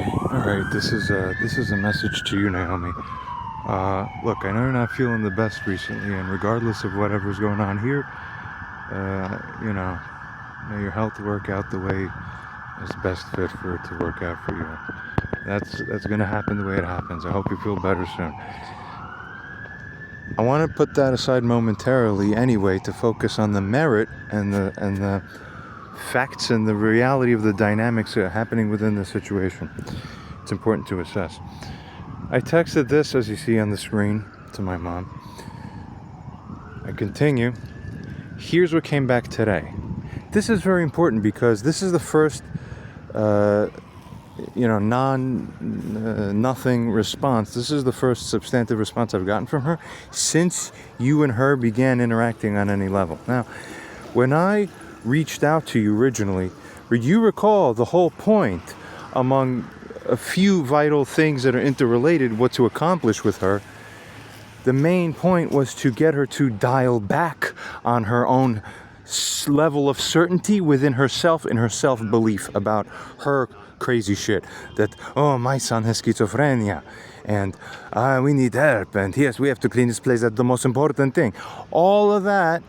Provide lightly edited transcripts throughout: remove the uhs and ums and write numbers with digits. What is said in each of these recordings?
All right, this is a message to you, Naomi. Look, I know you're not feeling the best recently, and regardless of whatever's going on here, may your health work out the way is best fit for it to work out for you. That's gonna happen the way it happens. I hope you feel better soon. I want to put that aside momentarily, anyway, to focus on the merit and the facts and the reality of the dynamics that are happening within the situation. It's important to assess. I texted this, as you see on the screen, to my mom. I continue. Here's what came back today. This is very important because this is the first, nothing response. This is the first substantive response I've gotten from her since you and her began interacting on any level. Now, when I reached out to you originally, you recall the whole point, among a few vital things that are interrelated, what to accomplish with her. The main point was to get her to dial back on her own level of certainty within herself and her self-belief about her crazy shit. That, oh, my son has schizophrenia, and we need help, and yes, we have to clean this place. That's the most important thing. All of that,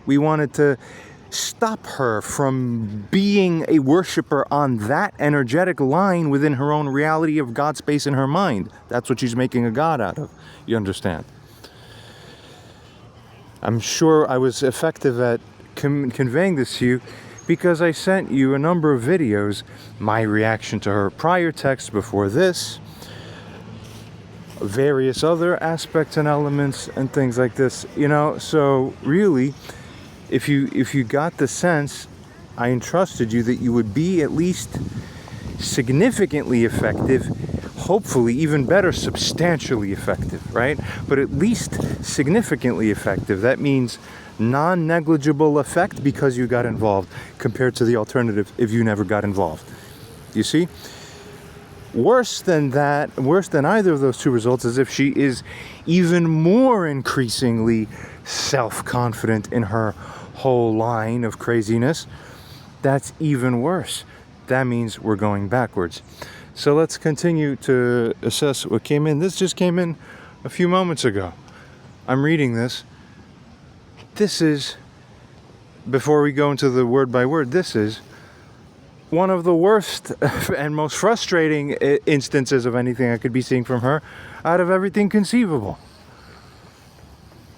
we wanted to stop her from being a worshiper on that energetic line within her own reality of God space in her mind. That's what she's making a God out of. You understand? I'm sure I was effective at conveying this to you because I sent you a number of videos, my reaction to her prior text before this, various other aspects and elements and things like this, so really, if you got the sense, I entrusted you that you would be at least significantly effective, hopefully even better, substantially effective, right? But at least significantly effective. That means non-negligible effect because you got involved compared to the alternative if you never got involved. You see? Worse than that, worse than either of those two results is if she is even more increasingly self-confident in her whole line of craziness. That's even worse. That means we're going backwards. So let's continue to assess what came in. This just came in a few moments ago. I'm reading this. This is, before we go into the word by word, this is one of the worst and most frustrating instances of anything I could be seeing from her out of everything conceivable.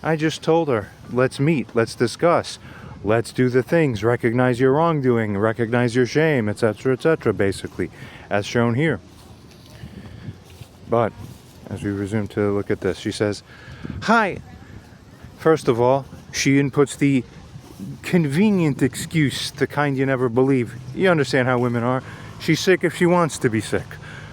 I just told her, let's meet, let's discuss, let's do the things, recognize your wrongdoing, recognize your shame, etc., basically, as shown here. But, as we resume to look at this, she says, hi. First of all, she inputs the convenient excuse, the kind you never believe. You understand how women are. She's sick if she wants to be sick,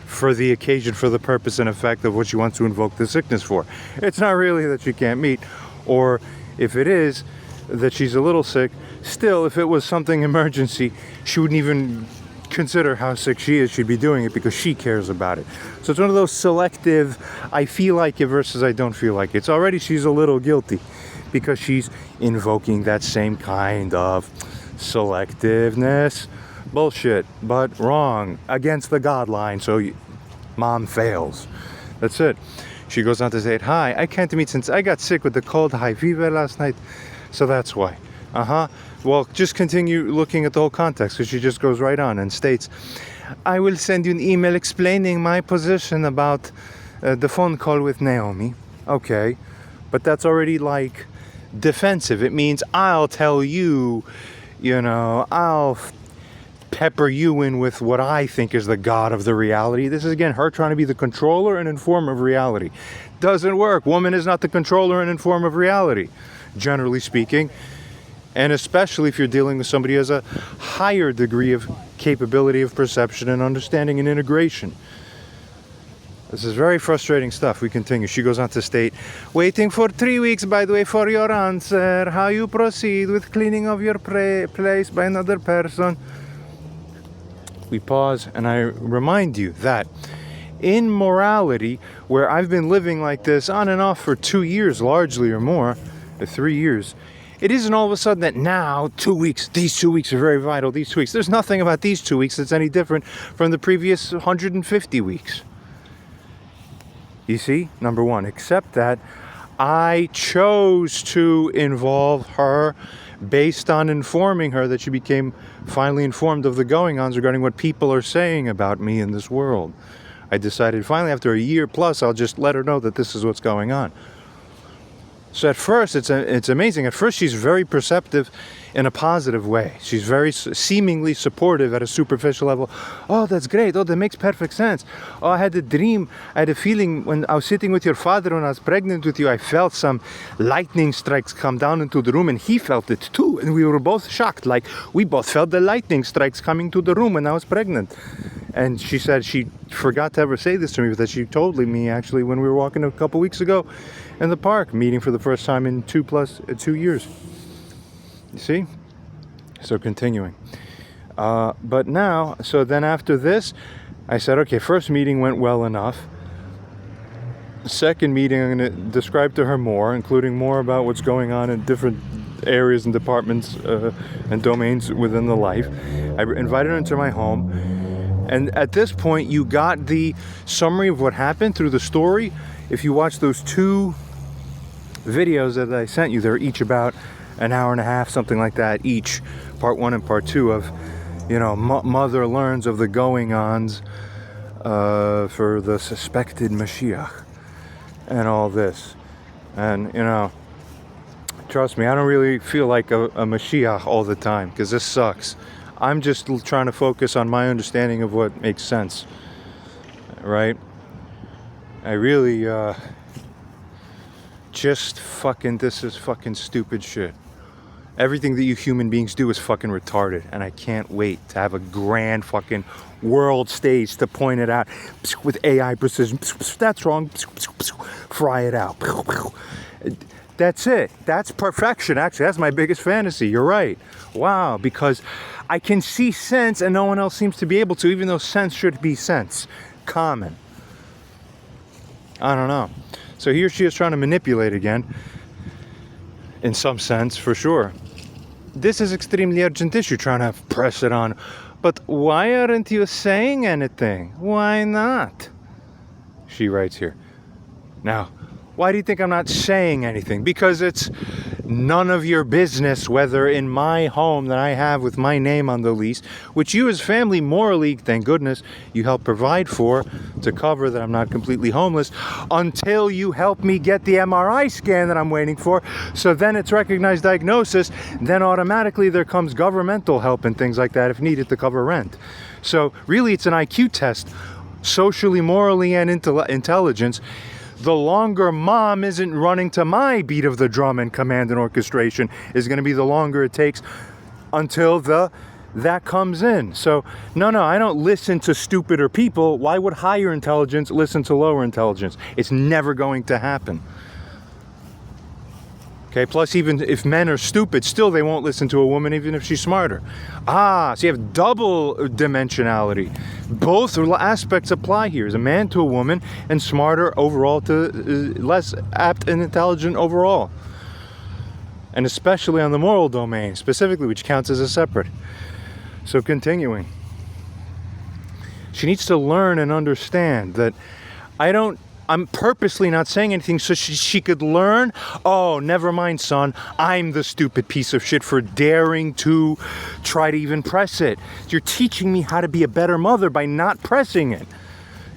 for the occasion, for the purpose and effect of what she wants to invoke the sickness for. It's not really that she can't meet, or if it is that she's a little sick, still, if it was something emergency, she wouldn't even consider how sick she is. She'd be doing it because she cares about it. So it's one of those selective, I feel like it versus I don't feel like it. It's already, she's a little guilty because she's invoking that same kind of selectiveness. Bullshit, but wrong, against the God line, so mom fails. That's it. She goes on to say, hi, I can't meet since I got sick with the cold high fever last night, so that's why. Well, just continue looking at the whole context, because she just goes right on and states, I will send you an email explaining my position about the phone call with Naomi. Okay, but that's already like defensive. It means I'll tell you, I'll pepper you in with what I think is the God of the reality. This is, again, her trying to be the controller and informer of reality. Doesn't work. Woman is not the controller and informer of reality, generally speaking. And especially if you're dealing with somebody who has a higher degree of capability of perception and understanding and integration. This is very frustrating stuff. We continue. She goes on to state, waiting for 3 weeks, by the way, for your answer. How you proceed with cleaning of your place by another person. We pause, and I remind you that in morality, where I've been living like this on and off for 2 years, largely or more, 3 years, It isn't all of a sudden that now 2 weeks, these 2 weeks are very vital, these 2 weeks. There's nothing about these 2 weeks that's any different from the previous 150 weeks. You see, number one, except that I chose to involve her based on informing her that she became finally informed of the going-ons regarding what people are saying about me in this world. I decided finally after a year plus, I'll just let her know that this is what's going on. So at first, it's amazing. At first, she's very perceptive in a positive way. She's very seemingly supportive at a superficial level. Oh, that's great. Oh, that makes perfect sense. Oh, I had a dream. I had a feeling when I was sitting with your father when I was pregnant with you, I felt some lightning strikes come down into the room, and he felt it too. And we were both shocked. Like, we both felt the lightning strikes coming to the room when I was pregnant. And she said she forgot to ever say this to me, but that she told me actually when we were walking a couple weeks ago in the park, meeting for the first time in 2 years. You see? So continuing. But now, so then after this, I said, okay, first meeting went well enough. Second meeting, I'm going to describe to her more, including more about what's going on in different areas and departments and domains within the life. I invited her into my home. And at this point, you got the summary of what happened through the story. If you watch those 2 videos that I sent you, they're each about an hour and a half, something like that, each, part 1 and part 2 of, you know, mother learns of the going-ons for the suspected Mashiach and all this. And, you know, trust me, I don't really feel like a Mashiach all the time, because this sucks. I'm just trying to focus on my understanding of what makes sense, right? I really, this is fucking stupid shit. Everything that you human beings do is fucking retarded, and I can't wait to have a grand fucking world stage to point it out with AI precision. That's wrong. Fry it out. That's it. That's perfection. Actually, that's my biggest fantasy. You're right. Wow, because I can see sense and no one else seems to be able to, even though sense should be sense. Common. I don't know. So here she is trying to manipulate again. In some sense, for sure. This is extremely urgent issue, trying to press it on. But why aren't you saying anything? Why not? She writes here. Now, why do you think I'm not saying anything? Because it's none of your business whether in my home that I have with my name on the lease, which you as family morally, thank goodness, you help provide for to cover that I'm not completely homeless, until you help me get the MRI scan that I'm waiting for. So then it's recognized diagnosis. Then automatically there comes governmental help and things like that if needed to cover rent. So really it's an IQ test, socially, morally, and intelligence. The longer mom isn't running to my beat of the drum and command and orchestration is going to be the longer it takes until that comes in. So, no, I don't listen to stupider people. Why would higher intelligence listen to lower intelligence? It's never going to happen. Okay, plus even if men are stupid, still they won't listen to a woman even if she's smarter. So you have double dimensionality. Both aspects apply here. As a man to a woman, and smarter overall to less apt and intelligent overall. And especially on the moral domain, specifically, which counts as a separate. So continuing. She needs to learn and understand that I'm purposely not saying anything so she could learn. Oh, never mind, son. I'm the stupid piece of shit for daring to try to even press it. You're teaching me how to be a better mother by not pressing it.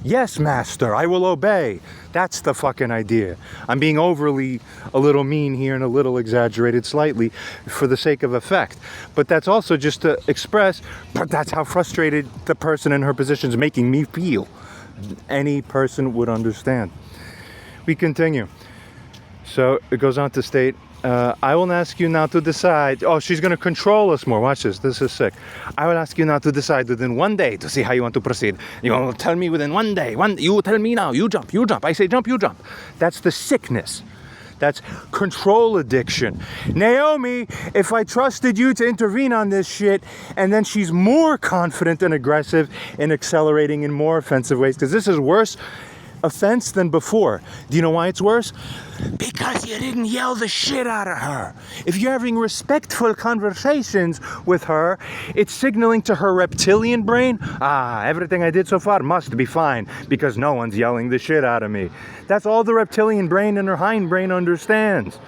Yes, master, I will obey. That's the fucking idea. I'm being overly a little mean here and a little exaggerated slightly for the sake of effect. But that's also just to express, but that's how frustrated the person in her position is making me feel. Any person would understand. We continue. So it goes on to state, I will ask you now to decide. Oh, she's going to control us more. Watch this. This is sick. I will ask you now to decide within 1 day to see how you want to proceed. You will tell me within 1 day. You tell me now. You jump. I say jump, you jump. That's the sickness. That's control addiction. Naomi, if I trusted you to intervene on this shit, and then she's more confident and aggressive in accelerating in more offensive ways, because this is worse. offense than before. Do you know why it's worse? Because you didn't yell the shit out of her. If you're having respectful conversations with her, it's signaling to her reptilian brain, everything I did so far must be fine because no one's yelling the shit out of me. That's all the reptilian brain and her hindbrain understands.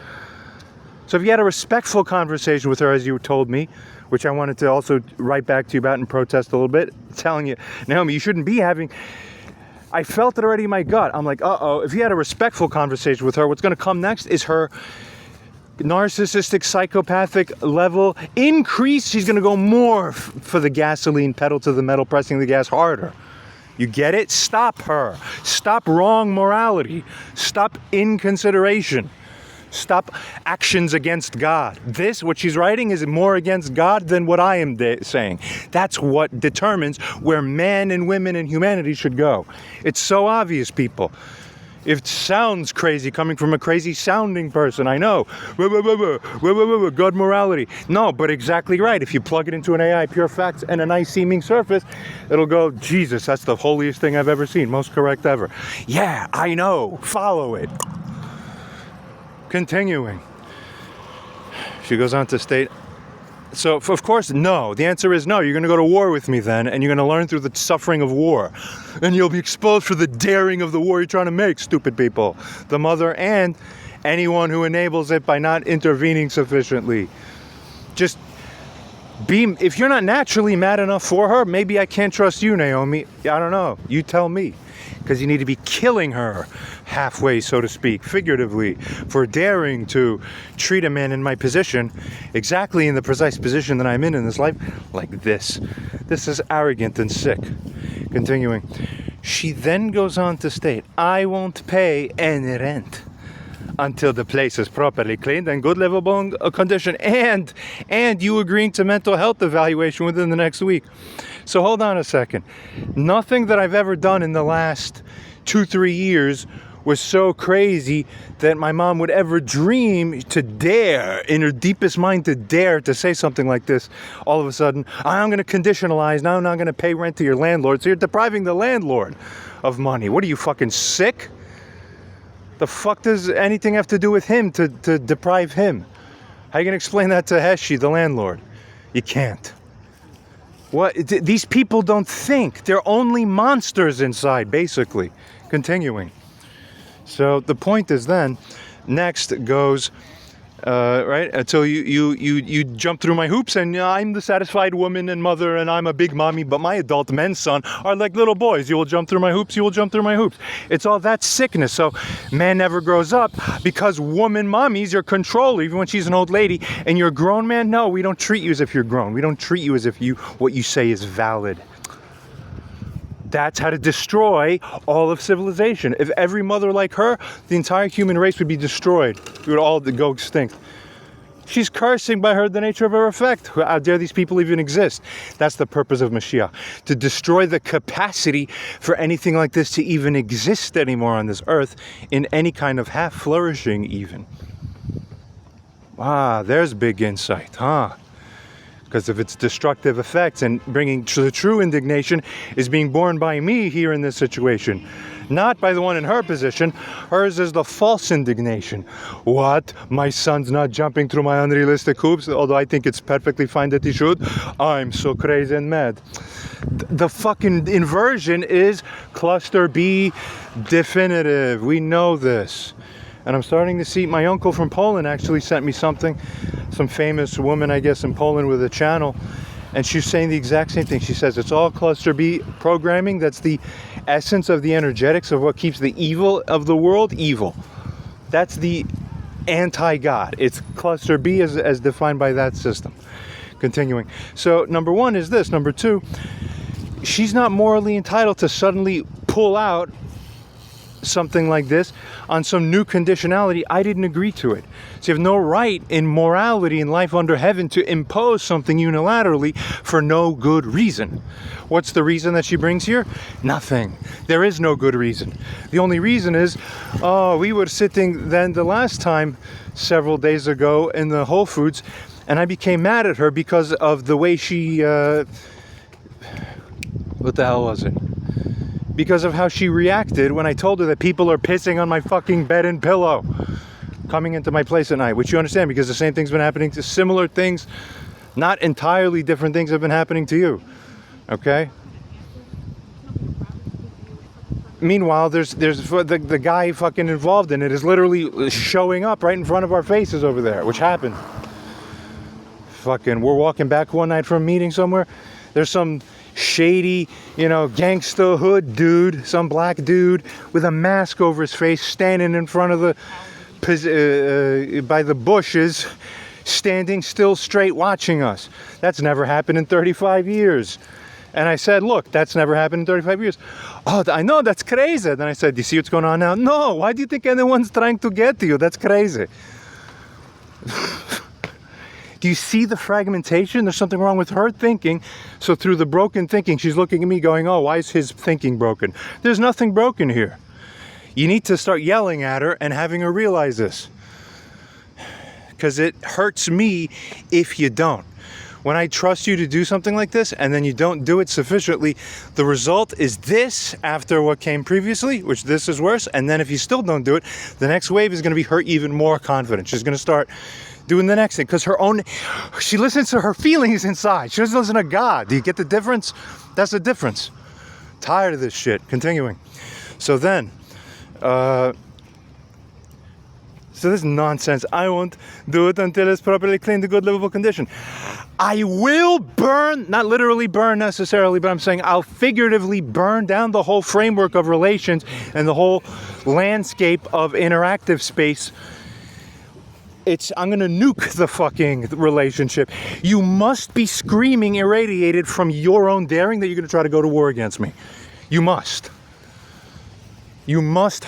So if you had a respectful conversation with her, as you told me, which I wanted to also write back to you about and protest a little bit, telling you, Naomi, you shouldn't be having... I felt it already in my gut. I'm like, if you had a respectful conversation with her, what's going to come next is her narcissistic, psychopathic level increase. She's going to go more for the gasoline, pedal to the metal, pressing the gas harder. You get it? Stop her. Stop wrong morality. Stop inconsideration. Stop actions against God. This, what she's writing, is more against God than what I am saying. That's what determines where men and women and humanity should go. It's so obvious, people. It sounds crazy coming from a crazy sounding person, I know. God morality. No, but exactly right. If you plug it into an AI, pure facts, and a nice seeming surface, it'll go, Jesus, that's the holiest thing I've ever seen. Most correct ever. Yeah, I know. Follow it. Continuing, she goes on to state, so of course, no. The answer is no. You're going to go to war with me then, and you're going to learn through the suffering of war. And you'll be exposed for the daring of the war you're trying to make, stupid people. The mother and anyone who enables it by not intervening sufficiently. Just if you're not naturally mad enough for her, maybe I can't trust you, Naomi. I don't know. You tell me. Because you need to be killing her halfway, so to speak, figuratively, for daring to treat a man in my position, exactly in the precise position that I'm in this life, like this. This is arrogant and sick. Continuing, she then goes on to state, I won't pay any rent until the place is properly cleaned and good livable condition, and you agreeing to mental health evaluation within the next week. So hold on a second. Nothing that I've ever done in the last 2-3 years was so crazy that my mom would ever dream to dare, in her deepest mind, to dare to say something like this. All of a sudden, I'm going to conditionalize, now I'm not going to pay rent to your landlord. So you're depriving the landlord of money. What are you, fucking sick? The fuck does anything have to do with him to deprive him? How are you going to explain that to Heshi, the landlord? You can't. What? These people don't think. They're only monsters inside, basically. Continuing. So the point is then, next goes, right, until you jump through my hoops, and I'm the satisfied woman and mother, and I'm a big mommy, but my adult men, son, are like little boys. You will jump through my hoops, you will jump through my hoops. It's all that sickness. So man never grows up because woman mommies are control, even when she's an old lady, and you're a grown man. No, we don't treat you as if you're grown. We don't treat you as if what you say is valid. That's how to destroy all of civilization. If every mother like her, the entire human race would be destroyed. We would all go extinct. She's cursing by the nature of her effect. How dare these people even exist? That's the purpose of Mashiach. To destroy the capacity for anything like this to even exist anymore on this earth in any kind of half-flourishing even. There's big insight, huh? Because of its destructive effects, and bringing the true indignation is being borne by me here in this situation, not by the one in her position. Hers is the false indignation. What? My son's not jumping through my unrealistic hoops, although I think it's perfectly fine that he should. I'm so crazy and mad. The fucking inversion is cluster B definitive. We know this. And I'm starting to see, my uncle from Poland actually sent me something, some famous woman, I guess, in Poland with a channel, and she's saying the exact same thing. She says it's all cluster B programming. That's the essence of the energetics of what keeps the evil of the world evil. That's the anti-God. It's cluster B as defined by that system. Continuing. So number one is this. Number two, she's not morally entitled to suddenly pull out something like this on some new conditionality. I didn't agree to it. So you have no right in morality in life under heaven to impose something unilaterally for no good reason. What's the reason that she brings here? Nothing. There is no good reason. The only reason is, we were sitting then the last time several days ago in the Whole Foods, and I became mad at her because of the way she, what the hell was it? because of how she reacted when I told her that people are pissing on my fucking bed and pillow coming into my place at night, which you understand because the same thing's been happening to similar things, not entirely different things have been happening to you. Okay? Meanwhile, there's the guy fucking involved in it is literally showing up right in front of our faces over there, which happened. Fucking, we're walking back one night from a meeting somewhere. There's some shady, gangsta hood dude, some black dude with a mask over his face, standing in front of by the bushes, standing still straight watching us. That's never happened in 35 years. And I said, look, that's never happened in 35 years. Oh, I know, that's crazy. Then I said, do you see what's going on now? No, why do you think anyone's trying to get to you? That's crazy. Do you see the fragmentation? There's something wrong with her thinking. So through the broken thinking, she's looking at me going, oh, why is his thinking broken? There's nothing broken here. You need to start yelling at her and having her realize this. Because it hurts me if you don't. When I trust you to do something like this and then you don't do it sufficiently, the result is this after what came previously, which this is worse. And then if you still don't do it, the next wave is going to be her even more confident. She's going to start doing the next thing because she listens to her feelings inside. She doesn't listen to God. Do you get the difference? That's the difference. Tired of this shit. Continuing. So then, so this nonsense. I won't do it until it's properly cleaned to good livable condition. I will burn, not literally burn necessarily, but I'm saying I'll figuratively burn down the whole framework of relations and the whole landscape of interactive space. I'm going to nuke the fucking relationship. You must be screaming irradiated from your own daring that you're going to try to go to war against me. You must. You must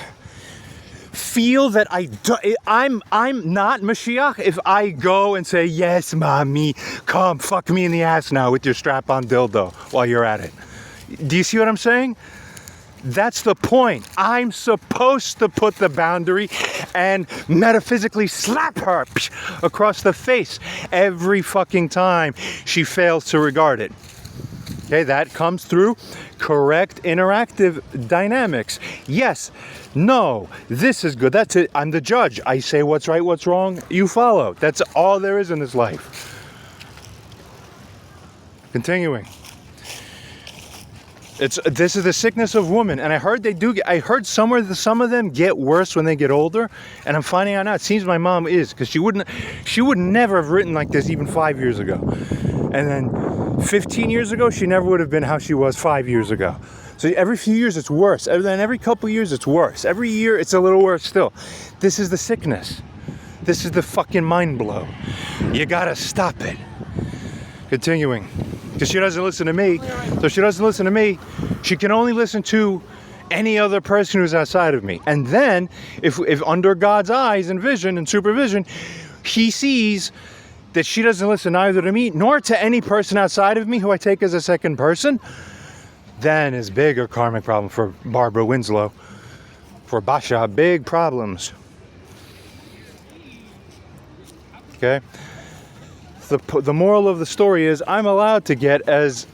feel that I'm not Mashiach if I go and say, yes, mommy, come fuck me in the ass now with your strap-on dildo while you're at it. Do you see what I'm saying? That's the point. I'm supposed to put the boundary and metaphysically slap her across the face every fucking time she fails to regard it. Okay, that comes through correct interactive dynamics. Yes, no, this is good. That's it. I'm the judge. I say what's right, what's wrong. You follow. That's all there is in this life. Continuing. This is the sickness of women, and I heard somewhere that some of them get worse when they get older, and I'm finding out now. It seems my mom is, because she would never have written like this even 5 years ago, and then 15 years ago she never would have been how she was 5 years ago. So every few years it's worse, and then every couple years it's worse. Every year it's a little worse still. This is the sickness. This is the fucking mind blow. You gotta stop it. Continuing. Because she doesn't listen to me. So she doesn't listen to me. She can only listen to any other person who's outside of me. And then, if under God's eyes and vision and supervision, he sees that she doesn't listen either to me nor to any person outside of me who I take as a second person, then is bigger karmic problem for Barbara Winslow. For Basha, big problems. Okay? The moral of the story is I'm allowed to get as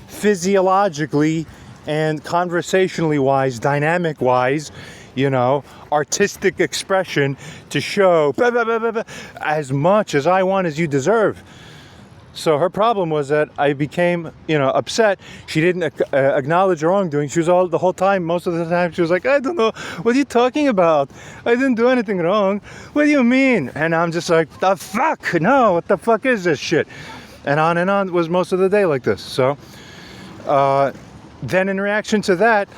physiologically and conversationally wise, dynamic wise, artistic expression to show as much as I want as you deserve. So her problem was that I became, upset. She didn't acknowledge her wrongdoing. She was most of the time, she was like, I don't know, what are you talking about? I didn't do anything wrong. What do you mean? And I'm just like, the fuck? No, what the fuck is this shit? And on was most of the day like this. So then in reaction to that,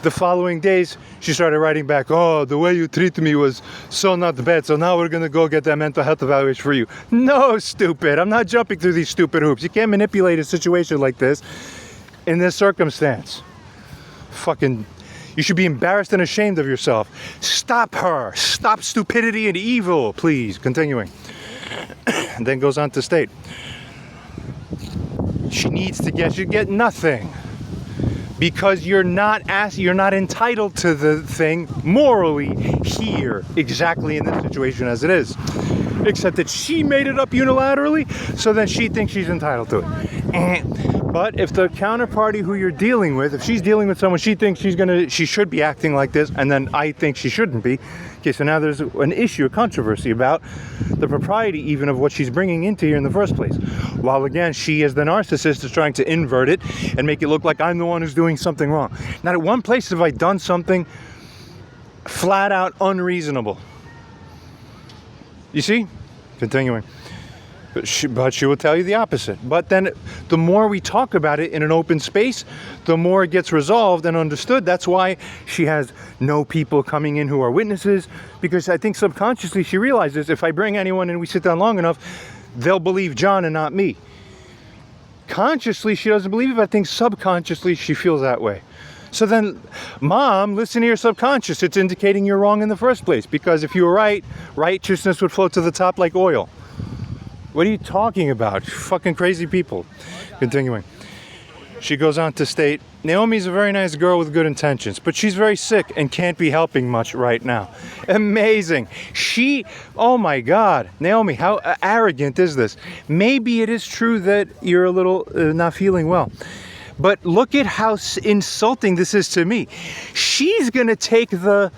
the following days, she started writing back, oh, the way you treated me was so not bad, so now we're going to go get that mental health evaluation for you. No, stupid. I'm not jumping through these stupid hoops. You can't manipulate a situation like this in this circumstance. Fucking, you should be embarrassed and ashamed of yourself. Stop her. Stop stupidity and evil, please. Continuing. And then goes on to state, she get nothing. Because you're not entitled to the thing morally here, exactly in this situation as it is. Except that she made it up unilaterally, so then she thinks she's entitled to it. But if the counterparty who you're dealing with, if she's dealing with someone she thinks she should be acting like this, and then I think she shouldn't be, okay, so now there's an issue, a controversy about the propriety even of what she's bringing into here in the first place. While again, she as the narcissist is trying to invert it and make it look like I'm the one who's doing something wrong. Not at one place have I done something flat out unreasonable. You see? Continuing. But she will tell you the opposite. But then the more we talk about it in an open space, the more it gets resolved and understood. That's why she has no people coming in who are witnesses, because I think subconsciously she realizes if I bring anyone and we sit down long enough, they'll believe John and not me. Consciously, she doesn't believe it, but I think subconsciously she feels that way. So then, Mom, listen to your subconscious. It's indicating you're wrong in the first place, because if you were right, righteousness would float to the top like oil. What are you talking about? Fucking crazy people. Continuing. She goes on to state, Naomi's a very nice girl with good intentions, but she's very sick and can't be helping much right now. Amazing. Oh my God. Naomi, how arrogant is this? Maybe it is true that you're a little not feeling well. But look at how insulting this is to me. She's going to take now,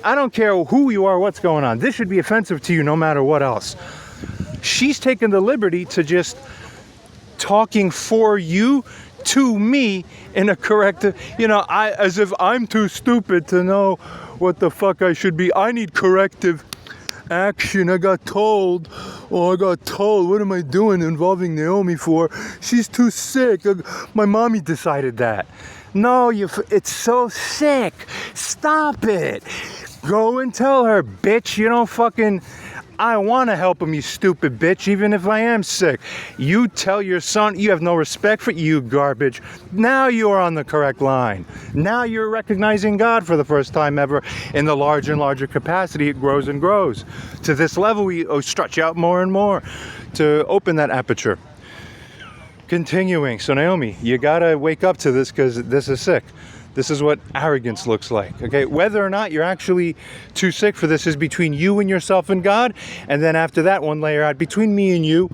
I don't care who you are, what's going on. This should be offensive to you no matter what else. She's taken the liberty to just talking for you to me in a corrective, as if I'm too stupid to know what the fuck I should be. I need corrective action. I got told. What am I doing involving Naomi for? She's too sick. My mommy decided that. No, it's so sick. Stop it. Go and tell her, bitch, I want to help him, you stupid bitch, even if I am sick. You tell your son, you have no respect for you, garbage. Now you are on the correct line. Now you're recognizing God for the first time ever in the larger and larger capacity. It grows and grows. To this level, we stretch out more and more to open that aperture. Continuing. So Naomi, you got to wake up to this because this is sick. This is what arrogance looks like, okay? Whether or not you're actually too sick for this is between you and yourself and God. And then after that, one layer out between me and you.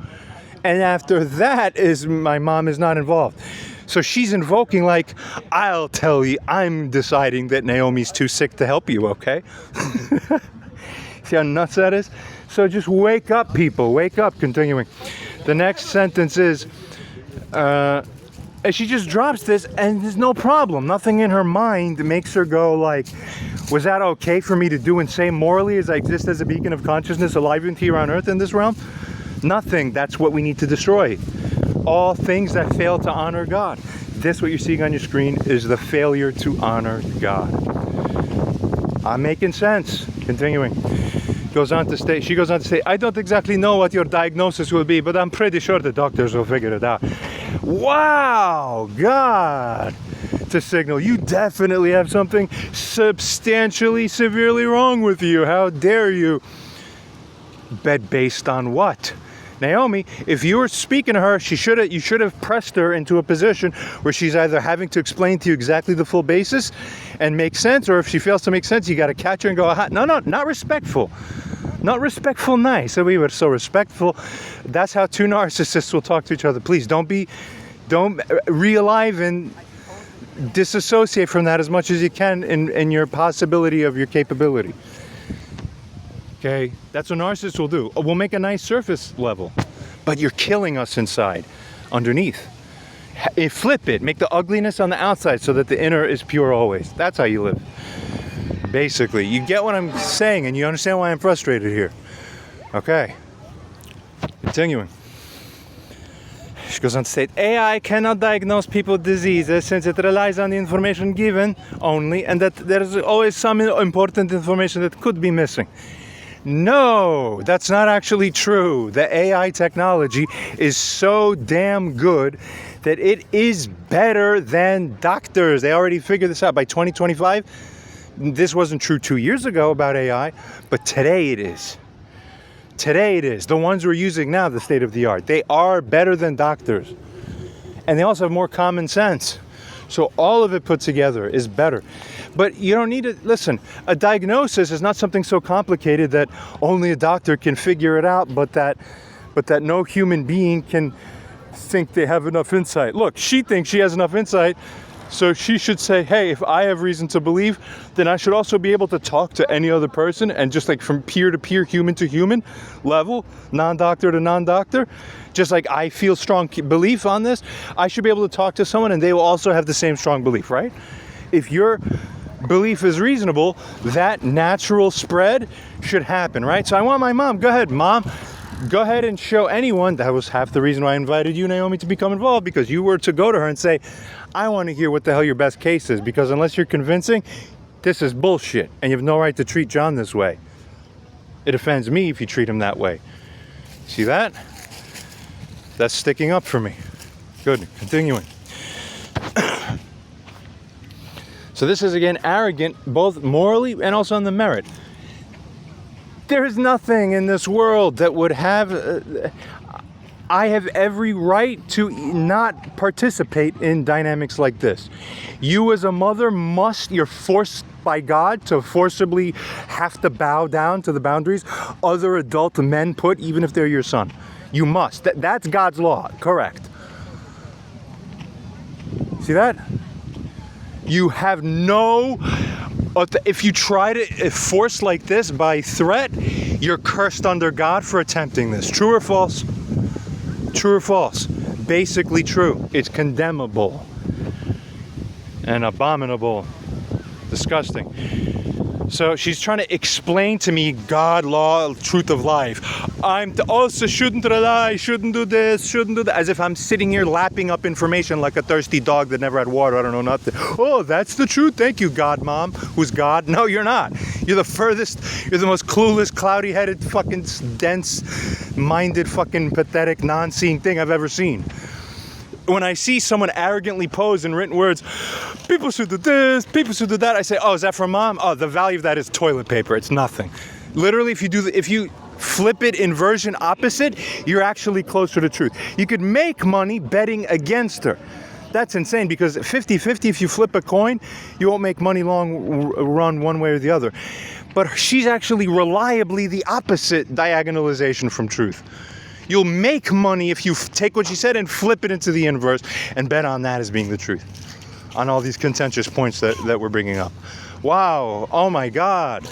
And after that is my mom is not involved. So she's invoking like, I'll tell you, I'm deciding that Naomi's too sick to help you, okay? See how nuts that is? So just wake up, people. Wake up. Continuing. The next sentence is... and she just drops this and there's no problem. Nothing in her mind makes her go like, was that okay for me to do and say morally as I exist as a beacon of consciousness alive and here on earth in this realm? Nothing. That's what we need to destroy. All things that fail to honor God. This, what you're seeing on your screen, is the failure to honor God. I'm making sense. Continuing. She goes on to say, I don't exactly know what your diagnosis will be, but I'm pretty sure the doctors will figure it out. Wow, God, to signal you definitely have something substantially, severely wrong with you. How dare you? Bet based on what? Naomi, if you were speaking to her, you should have pressed her into a position where she's either having to explain to you exactly the full basis and make sense, or if she fails to make sense, you got to catch her and go, no, not respectful. Not respectful, nice. So we were so respectful. That's how two narcissists will talk to each other. Please don't re-alive and disassociate from that as much as you can in your possibility of your capability. Okay, that's what narcissists will do. We'll make a nice surface level, but you're killing us inside, underneath. Flip it, make the ugliness on the outside so that the inner is pure always. That's how you live. Basically, you get what I'm saying and you understand why I'm frustrated here. Okay, continuing. She goes on to state, AI cannot diagnose people's diseases since it relies on the information given only, and that there is always some important information that could be missing. No, that's not actually true. The AI technology is so damn good that it is better than doctors. They already figured this out. By 2025, this wasn't true 2 years ago about AI, but today it is. Today it is. The ones we're using now, the state of the art, they are better than doctors. And they also have more common sense. So all of it put together is better. But you don't need to, listen, a diagnosis is not something so complicated that only a doctor can figure it out, but that no human being can think they have enough insight. Look, she thinks she has enough insight, so she should say, hey, if I have reason to believe, then I should also be able to talk to any other person, and just like from peer to peer, human to human level, non-doctor to non-doctor, just like I feel strong belief on this, I should be able to talk to someone and they will also have the same strong belief, right? If your belief is reasonable, that natural spread should happen, right? So I want my mom, go ahead, Mom, go ahead and show anyone. That was half the reason why I invited you, Naomi, to become involved, because you were to go to her and say, I want to hear what the hell your best case is, because unless you're convincing, this is bullshit, and you have no right to treat John this way. It offends me if you treat him that way. See that? That's sticking up for me. Good, continuing. So this is, again, arrogant, both morally and also on the merit. There is nothing in this world that would have... I have every right to not participate in dynamics like this. You as a mother you're forced by God to forcibly have to bow down to the boundaries other adult men put, even if they're your son. You must. That's God's law, correct. See that? You have no... If you try to force like this by threat, you're cursed under God for attempting this. True or false? True or false? Basically true. It's condemnable and abominable, disgusting. So she's trying to explain to me God, law, truth of life. I'm also shouldn't rely, shouldn't do this, shouldn't do that, as if I'm sitting here lapping up information like a thirsty dog that never had water. I don't know nothing. Oh, that's the truth. Thank you, God, Mom. Who's God? No, you're not. You're the furthest, you're the most clueless, cloudy-headed, fucking dense-minded, fucking pathetic, non-seeing thing I've ever seen. When I see someone arrogantly pose in written words, people should do this, people should do that, I say, oh, is that from Mom? Oh, the value of that is toilet paper. It's nothing. Literally, if you flip it in version opposite, you're actually closer to truth. You could make money betting against her. That's insane, because 50-50, if you flip a coin, you won't make money long run one way or the other. But she's actually reliably the opposite diagonalization from truth. You'll make money if you take what she said and flip it into the inverse and bet on that as being the truth. On all these contentious points that we're bringing up. Wow. Oh my God.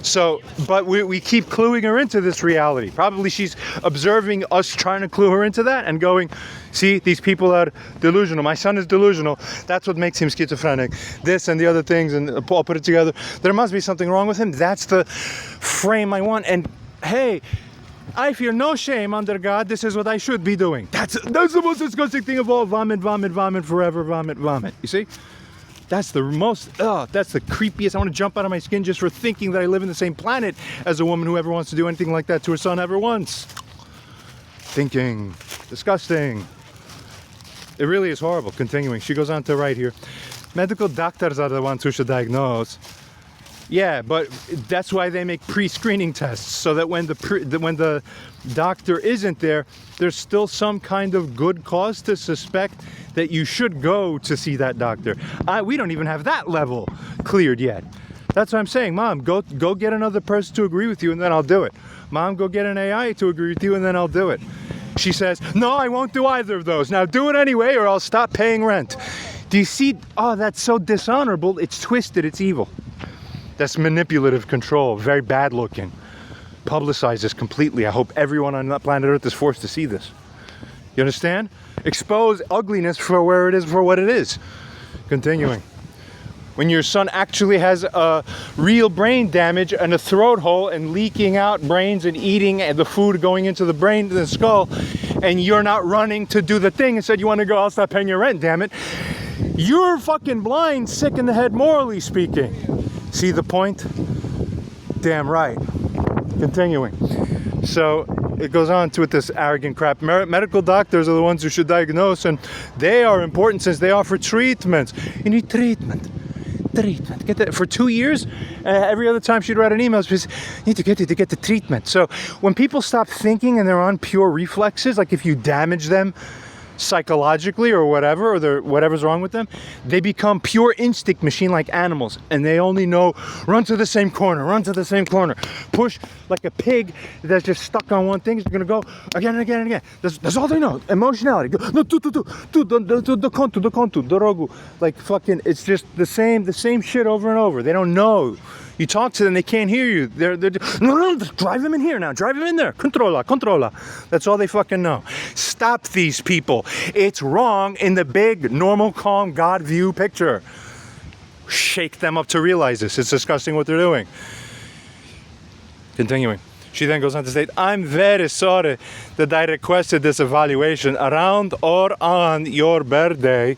So, but we keep cluing her into this reality. Probably she's observing us trying to clue her into that and going, see, these people are delusional. My son is delusional. That's what makes him schizophrenic. This and the other things, and Paul put it together. There must be something wrong with him. That's the frame I want. And hey, I feel no shame under God. This is what I should be doing. That's the most disgusting thing of all. Vomit, vomit, vomit, forever, vomit, vomit. You see? That's the that's the creepiest. I want to jump out of my skin just for thinking that I live in the same planet as a woman who ever wants to do anything like that to her son ever once. Thinking. Disgusting. It really is horrible. Continuing. She goes on to write here. Medical doctors are the ones who should diagnose. Yeah, but that's why they make pre-screening tests, so that when the doctor isn't there, there's still some kind of good cause to suspect that you should go to see that doctor. We don't even have that level cleared yet. That's what I'm saying. Mom, go get another person to agree with you, and then I'll do it. Mom, go get an AI to agree with you, and then I'll do it. She says, no, I won't do either of those. Now do it anyway, or I'll stop paying rent. Do you see? Oh, that's so dishonorable. It's twisted. It's evil. That's manipulative control, very bad looking. Publicize this completely. I hope everyone on that planet Earth is forced to see this. You understand? Expose ugliness for where it is, for what it is. Continuing. When your son actually has a real brain damage and a throat hole and leaking out brains and eating and the food going into the brain, the skull, and you're not running to do the thing and said you want to go, I'll stop paying your rent, damn it. You're fucking blind, sick in the head, morally speaking. See the point? Damn right. Continuing. So it goes on to with this arrogant crap. Medical doctors are the ones who should diagnose, and they are important since they offer treatments. You need treatment. Get that for 2 years. Every other time she'd write an email, she says, you need to get the treatment. So when people stop thinking and they're on pure reflexes, like if you damage them psychologically or whatever, or whatever's wrong with them, they become pure instinct machine like animals, and they only know run to the same corner, push like a pig that's just stuck on one thing. Is going to go again and again and again. That's all they know. Emotionality. No, do conto, dorogu. Like fucking, it's just the same shit over and over. They don't know. You talk to them, they can't hear you. They're no, drive them in here now. Drive them in there. Controla. That's all they fucking know. Stop these people. It's wrong in the big, normal, calm, God view picture. Shake them up to realize this. It's disgusting what they're doing. Continuing. She then goes on to state, I'm very sorry that I requested this evaluation around or on your birthday.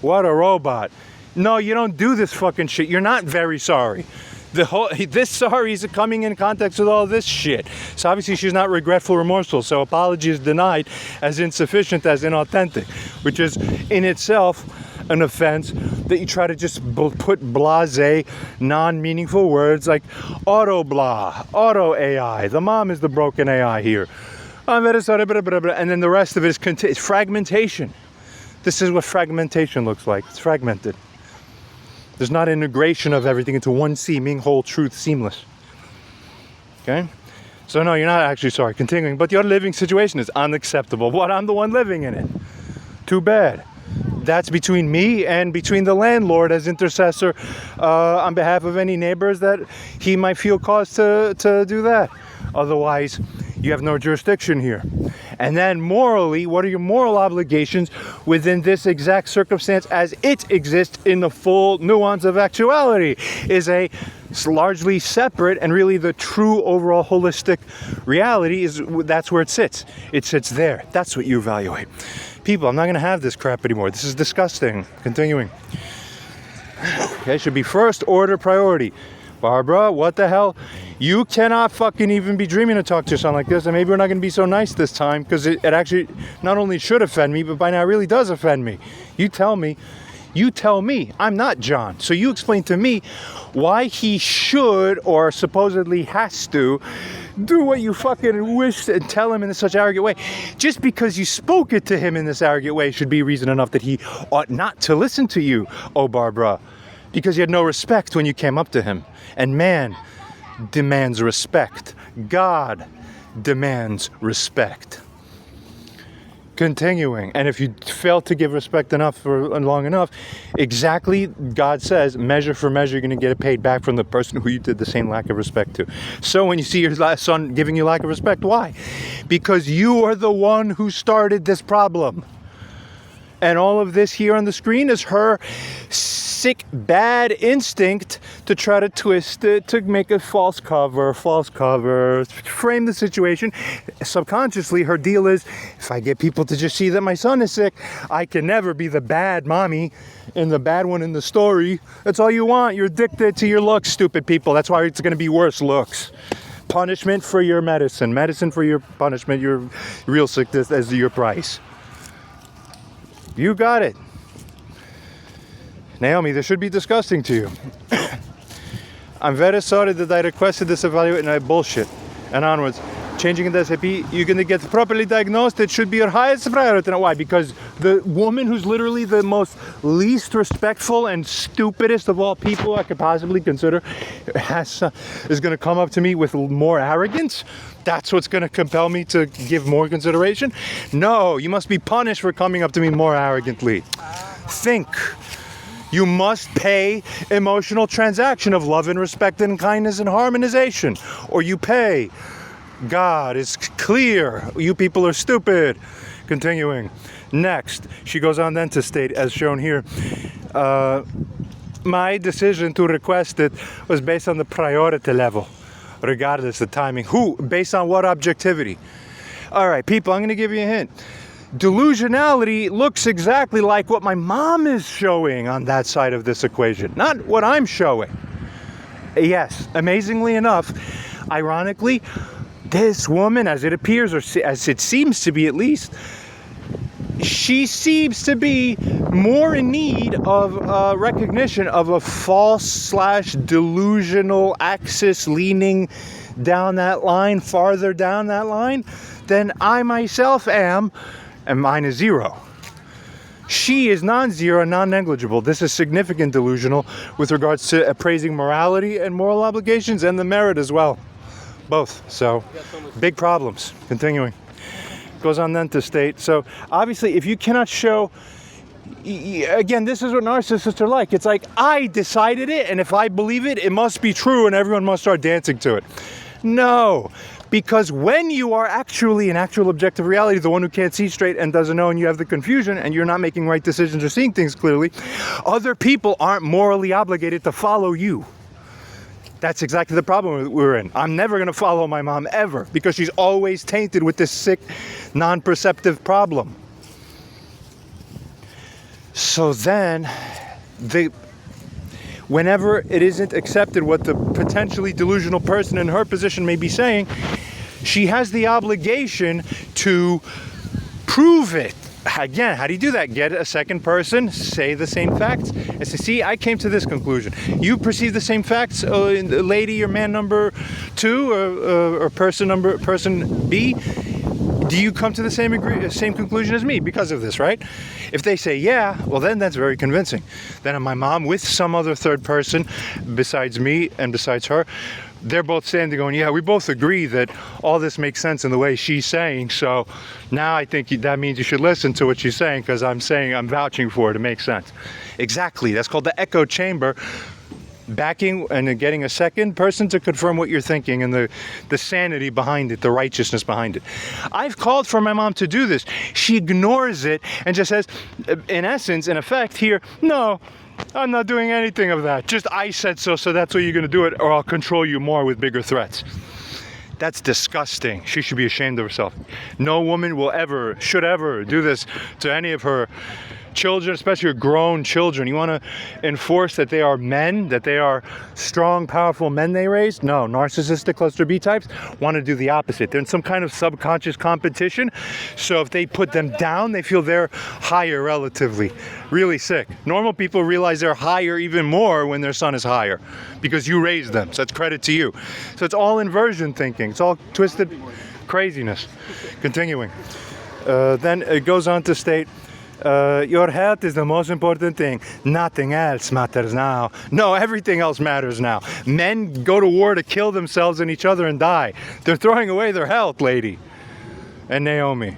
What a robot. No, you don't do this fucking shit. You're not very sorry. This sorry is coming in context with all this shit. So obviously she's not regretful, remorseful. So apology is denied as insufficient, as inauthentic, which is in itself an offense that you try to just put blasé, non-meaningful words like auto AI. The mom is the broken AI here. I'm very sorry, blah, blah, blah. And then the rest of it is fragmentation. This is what fragmentation looks like. It's fragmented. There's not integration of everything into one seeming whole truth, seamless. Okay? So no, you're not actually sorry. Continuing. But your living situation is unacceptable. What? I'm the one living in it. Too bad. That's between me and between the landlord as intercessor on behalf of any neighbors that he might feel cause to do that. Otherwise, you have no jurisdiction here. And then morally, what are your moral obligations within this exact circumstance as it exists in the full nuance of actuality? Is a largely separate, and really the true overall holistic reality is that's where it sits. It sits there. That's what you evaluate. People, I'm not going to have this crap anymore. This is disgusting. Continuing. Okay, should be first order priority. Barbara, what the hell? You cannot fucking even be dreaming to talk to your son like this, and maybe we're not going to be so nice this time, because it actually not only should offend me, but by now it really does offend me. You tell me, I'm not John, so you explain to me why he should, or supposedly has to, do what you fucking wish and tell him in such an arrogant way. Just because you spoke it to him in this arrogant way should be reason enough that he ought not to listen to you, oh Barbara, because you had no respect when you came up to him. And man demands respect. God demands respect. Continuing. And if you fail to give respect enough for long enough, exactly, God says, measure for measure, you're going to get it paid back from the person who you did the same lack of respect to. So when you see your son giving you lack of respect, why? Because you are the one who started this problem. And all of this here on the screen is her sick, bad instinct to try to twist it, to make a false cover, frame the situation. Subconsciously, her deal is, if I get people to just see that my son is sick, I can never be the bad mommy and the bad one in the story. That's all you want. You're addicted to your looks, stupid people. That's why it's going to be worse looks. Punishment for your medicine. Medicine for your punishment. Your real sickness as your price. You got it. Naomi, this should be disgusting to you. I'm very sorry that I requested this evaluation and I bullshit. And onwards. Changing into SAP, you're going to get properly diagnosed. It should be your highest priority. Why? Because the woman who's literally the most least respectful and stupidest of all people I could possibly consider is going to come up to me with more arrogance. That's what's going to compel me to give more consideration? No, you must be punished for coming up to me more arrogantly. Think. You must pay emotional transaction of love and respect and kindness and harmonization. Or you pay. God is clear. You people are stupid. Continuing. Next, she goes on then to state, as shown here, my decision to request it was based on the priority level, regardless of timing. Who? Based on what objectivity? All right, people, I'm going to give you a hint. Delusionality looks exactly like what my mom is showing on that side of this equation, not what I'm showing. Yes, amazingly enough, ironically, this woman, as it appears, or as it seems to be at least, she seems to be more in need of recognition of a false/delusional axis leaning down that line, farther down that line, than I myself am, and mine is 0. She is non-zero, non-negligible. This is significant delusional with regards to appraising morality and moral obligations and the merit as well. Both. So, big problems. Continuing. Goes on then to state, so obviously if you cannot show, again, this is what narcissists are like. It's like, I decided it, and if I believe it, it must be true, and everyone must start dancing to it. No. Because when you are actually in actual objective reality, the one who can't see straight and doesn't know, and you have the confusion and you're not making right decisions or seeing things clearly, other people aren't morally obligated to follow you. That's exactly the problem we're in. I'm never going to follow my mom ever because she's always tainted with this sick, non-perceptive problem. So then, whenever it isn't accepted what the potentially delusional person in her position may be saying, she has the obligation to prove it. Again, how do you do that? Get a second person, say the same facts, and say, see, I came to this conclusion. You perceive the same facts, lady or man number 2, or person B. Do you come to the same conclusion as me because of this, right? If they say yeah, well then that's very convincing. Then my mom with some other third person besides me and besides her, they're both standing going, yeah, we both agree that all this makes sense in the way she's saying, so now I think that means you should listen to what she's saying because I'm vouching for it, it makes sense. Exactly, that's called the echo chamber. Backing and getting a second person to confirm what you're thinking and the sanity behind it, the righteousness behind it. I've called for my mom to do this. She ignores it and just says, in essence, in effect here, no, I'm not doing anything of that. Just I said so, so that's what you're going to do it, or I'll control you more with bigger threats. That's disgusting. She should be ashamed of herself. No woman should ever do this to any of her children, especially grown children. You want to enforce that they are men, that they are strong, powerful men they raised? No, narcissistic cluster B types want to do the opposite. They're in some kind of subconscious competition. So if they put them down, they feel they're higher relatively. Really sick. Normal people realize they're higher even more when their son is higher because you raised them. So it's credit to you. So it's all inversion thinking. It's all twisted craziness. Continuing. Then it goes on to state, your health is the most important thing. Nothing else matters now. No, everything else matters now. Men go to war to kill themselves and each other and die. They're throwing away their health, lady. And Naomi.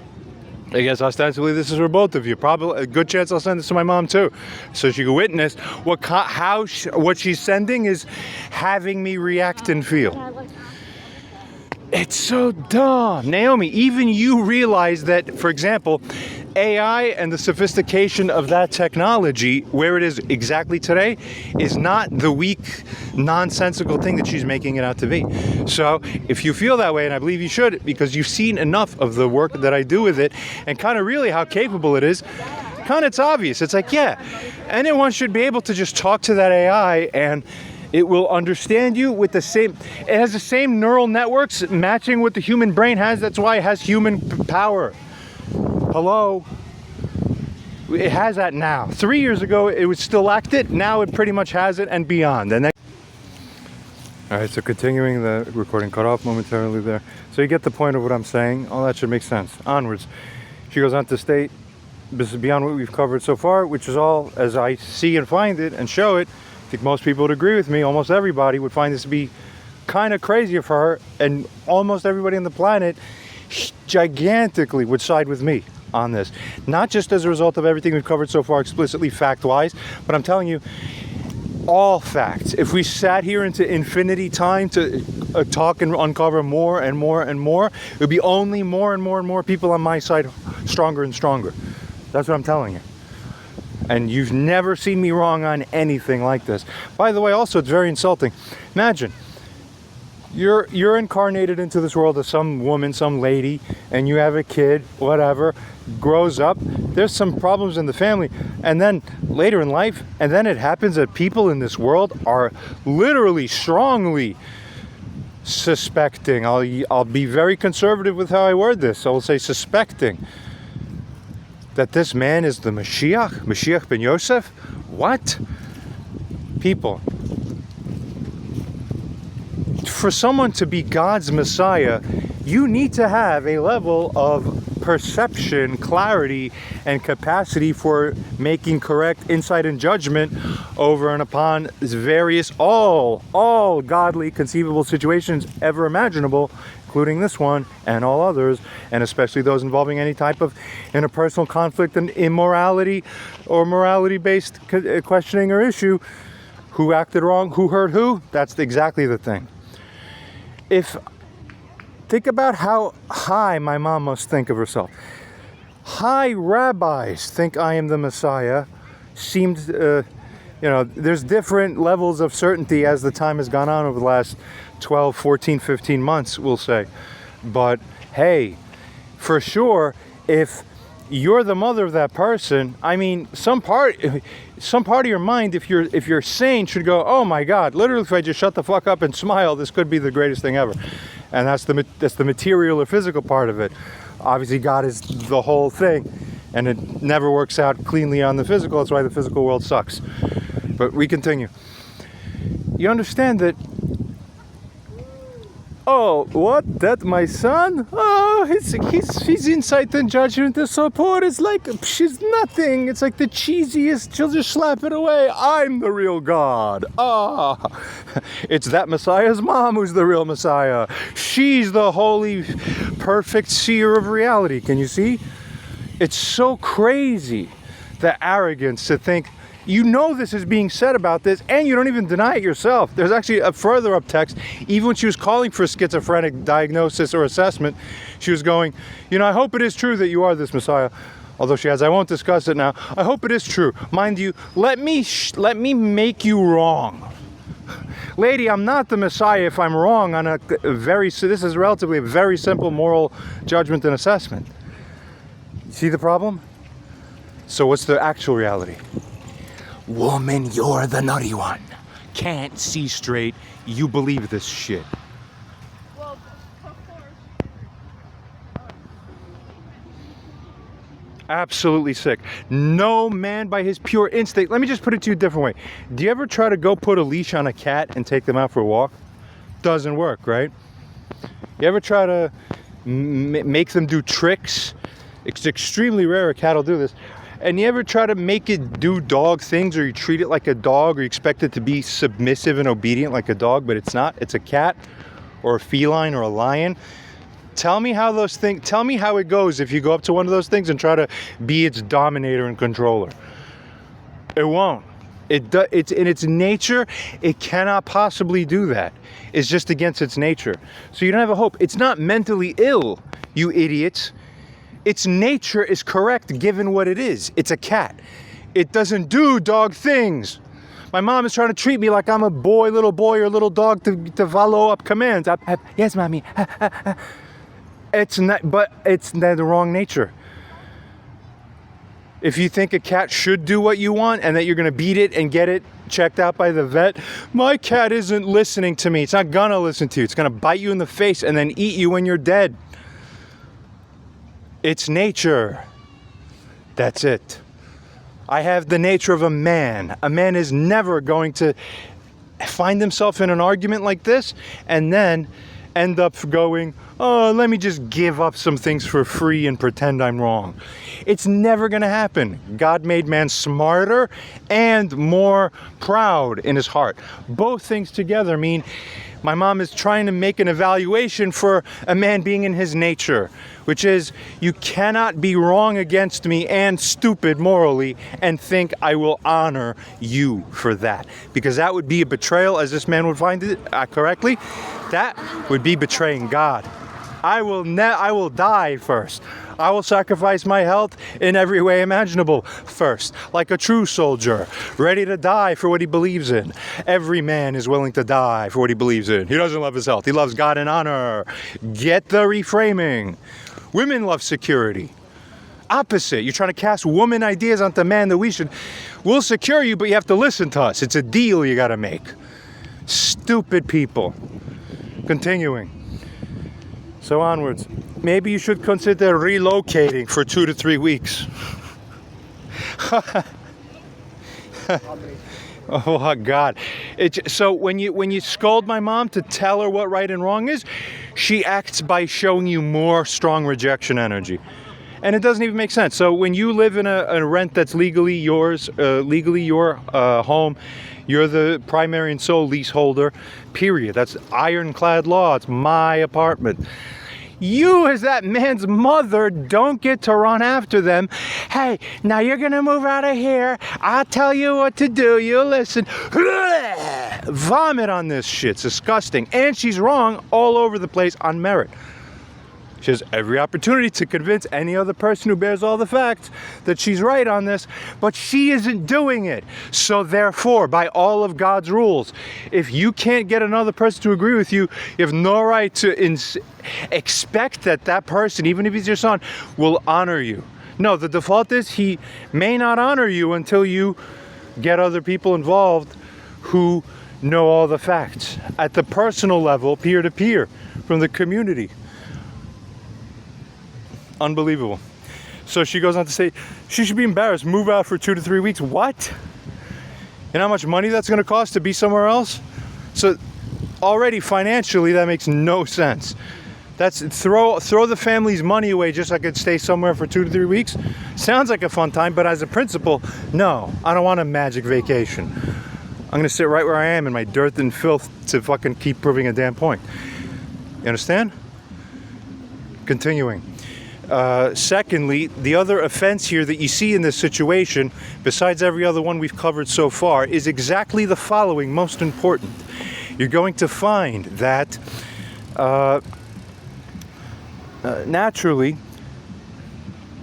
I guess ostensibly this is for both of you. Probably a good chance I'll send this to my mom too, so she can witness what she's sending is having me react and feel. It's so dumb. Naomi, even you realize that, for example, AI and the sophistication of that technology, where it is exactly today, is not the weak, nonsensical thing that she's making it out to be. So if you feel that way, and I believe you should, because you've seen enough of the work that I do with it, and kind of really how capable it is, kind of it's obvious. It's like, yeah, anyone should be able to just talk to that AI and it will understand you with it has the same neural networks matching what the human brain has. That's why it has human power. Hello? It has that now. 3 years ago, it still lacked it. Now it pretty much has it and beyond. And all right, so continuing, the recording cut off momentarily there. So you get the point of what I'm saying. All that should make sense. Onwards. She goes on to state, this is beyond what we've covered so far, which is all as I see and find it and show it. I think most people would agree with me. Almost everybody would find this to be kind of crazy for her, and almost everybody on the planet gigantically would side with me on this. Not just as a result of everything we've covered so far explicitly fact-wise, but I'm telling you, all facts. If we sat here into infinity time to talk and uncover more and more and more, it would be only more and more and more people on my side stronger and stronger. That's what I'm telling you. And you've never seen me wrong on anything like this. By the way, also, it's very insulting. Imagine, you're incarnated into this world as some woman, some lady, and you have a kid, whatever, grows up. There's some problems in the family. And then later in life, and then it happens that people in this world are literally strongly suspecting. I'll be very conservative with how I word this. I will say suspecting that this man is the Mashiach ben Yosef? What? People, for someone to be God's Messiah, you need to have a level of perception, clarity, and capacity for making correct insight and judgment over and upon various, all godly conceivable situations ever imaginable, including this one and all others, and especially those involving any type of interpersonal conflict and immorality or morality-based questioning or issue. Who acted wrong? Who hurt who? That's exactly the thing. Think about how high my mom must think of herself. High rabbis think I am the Messiah. There's different levels of certainty as the time has gone on over the last 12, 14, 15 months, we'll say. But hey, for sure, if you're the mother of that person, I mean, some part of your mind, if you're sane, should go, oh my God, literally, if I just shut the fuck up and smile, this could be the greatest thing ever. And that's the material or physical part of it. Obviously, God is the whole thing, and it never works out cleanly on the physical. That's why the physical world sucks. But we continue. You understand that, oh, what? That my son? Oh, his insight and judgment and support is like, she's nothing. It's like the cheesiest. She'll just slap it away. I'm the real God. It's that Messiah's mom who's the real Messiah. She's the holy, perfect seer of reality. Can you see? It's so crazy, the arrogance to think, you know this is being said about this, and you don't even deny it yourself. There's actually a further up text. Even when she was calling for a schizophrenic diagnosis or assessment, she was going, I hope it is true that you are this Messiah. Although she has, I won't discuss it now. I hope it is true. Mind you, let me make you wrong. Lady, I'm not the Messiah if I'm wrong on this is relatively a very simple moral judgment and assessment. See the problem? So what's the actual reality? Woman, you're the nutty one. Can't see straight. You believe this shit. Well, of course. Absolutely sick. No man by his pure instinct. Let me just put it to you a different way. Do you ever try to go put a leash on a cat and take them out for a walk? Doesn't work, right? You ever try to make them do tricks? It's extremely rare a cat will do this. And you ever try to make it do dog things, or you treat it like a dog, or you expect it to be submissive and obedient like a dog, but it's not. It's a cat or a feline or a lion. Tell me how it goes if you go up to one of those things and try to be its dominator and controller. It won't. It's in its nature, it cannot possibly do that. It's just against its nature. So you don't have a hope. It's not mentally ill, you idiots. Its nature is correct given what it is. It's a cat. It doesn't do dog things. My mom is trying to treat me like I'm a little boy or little dog to follow up commands. Yes, mommy. It's not, but it's the wrong nature. If you think a cat should do what you want and that you're going to beat it and get it checked out by the vet, my cat isn't listening to me. It's not going to listen to you. It's going to bite you in the face and then eat you when you're dead. It's nature. That's it. I have the nature of a man. A man is never going to find himself in an argument like this and then end up going, oh, let me just give up some things for free and pretend I'm wrong. It's never going to happen. God made man smarter and more proud in his heart. Both things together mean my mom is trying to make an evaluation for a man being in his nature, which is, you cannot be wrong against me and stupid morally and think I will honor you for that. Because that would be a betrayal, as this man would find it correctly. That would be betraying God. I will die first. I will sacrifice my health in every way imaginable first, like a true soldier, ready to die for what he believes in. Every man is willing to die for what he believes in. He doesn't love his health. He loves God and honor. Get the reframing. Women love security. Opposite. You're trying to cast woman ideas onto man that we'll secure you, but you have to listen to us. It's a deal you got to make. Stupid people. Continuing. So onwards. Maybe you should consider relocating for 2 to 3 weeks. Oh God. So when you scold my mom to tell her what right and wrong is, she acts by showing you more strong rejection energy. And it doesn't even make sense. So when you live in a rent that's legally yours, legally your home, you're the primary and sole leaseholder, period. That's ironclad law. It's my apartment. You, as that man's mother, don't get to run after them. Hey, now you're going to move out of here. I'll tell you what to do. You listen. Vomit on this shit. It's disgusting. And she's wrong all over the place on merit. She has every opportunity to convince any other person who bears all the facts that she's right on this, but she isn't doing it. So therefore, by all of God's rules, if you can't get another person to agree with you, you have no right to expect that that person, even if he's your son, will honor you. No, the default is he may not honor you until you get other people involved who know all the facts at the personal level, peer to peer, from the community. Unbelievable. So she goes on to say she should be embarrassed. Move out for 2 to 3 weeks. What? You know how much money that's going to cost to be somewhere else? So already financially that makes no sense. That's throw the family's money away just so I could stay somewhere for 2 to 3 weeks. Sounds like a fun time, but as a principal, no, I don't want a magic vacation. I'm going to sit right where I am in my dirt and filth to fucking keep proving a damn point. You understand? Continuing. Secondly, the other offense here that you see in this situation, besides every other one we've covered so far, is exactly the following, most important. You're going to find that naturally,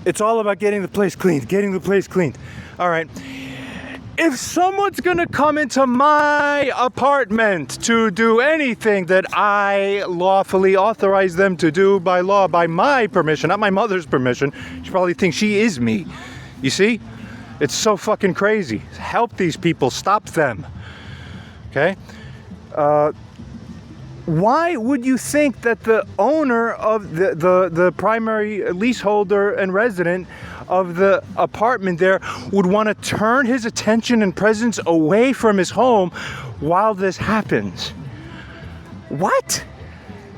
it's all about getting the place cleaned, All right. If someone's gonna come into my apartment to do anything that I lawfully authorize them to do by law, by my permission, not my mother's permission, she probably thinks she is me. You see? It's so fucking crazy. Help these people, stop them. Okay? Why would you think that the owner of the primary leaseholder and resident of the apartment there would want to turn his attention and presence away from his home while this happens? What?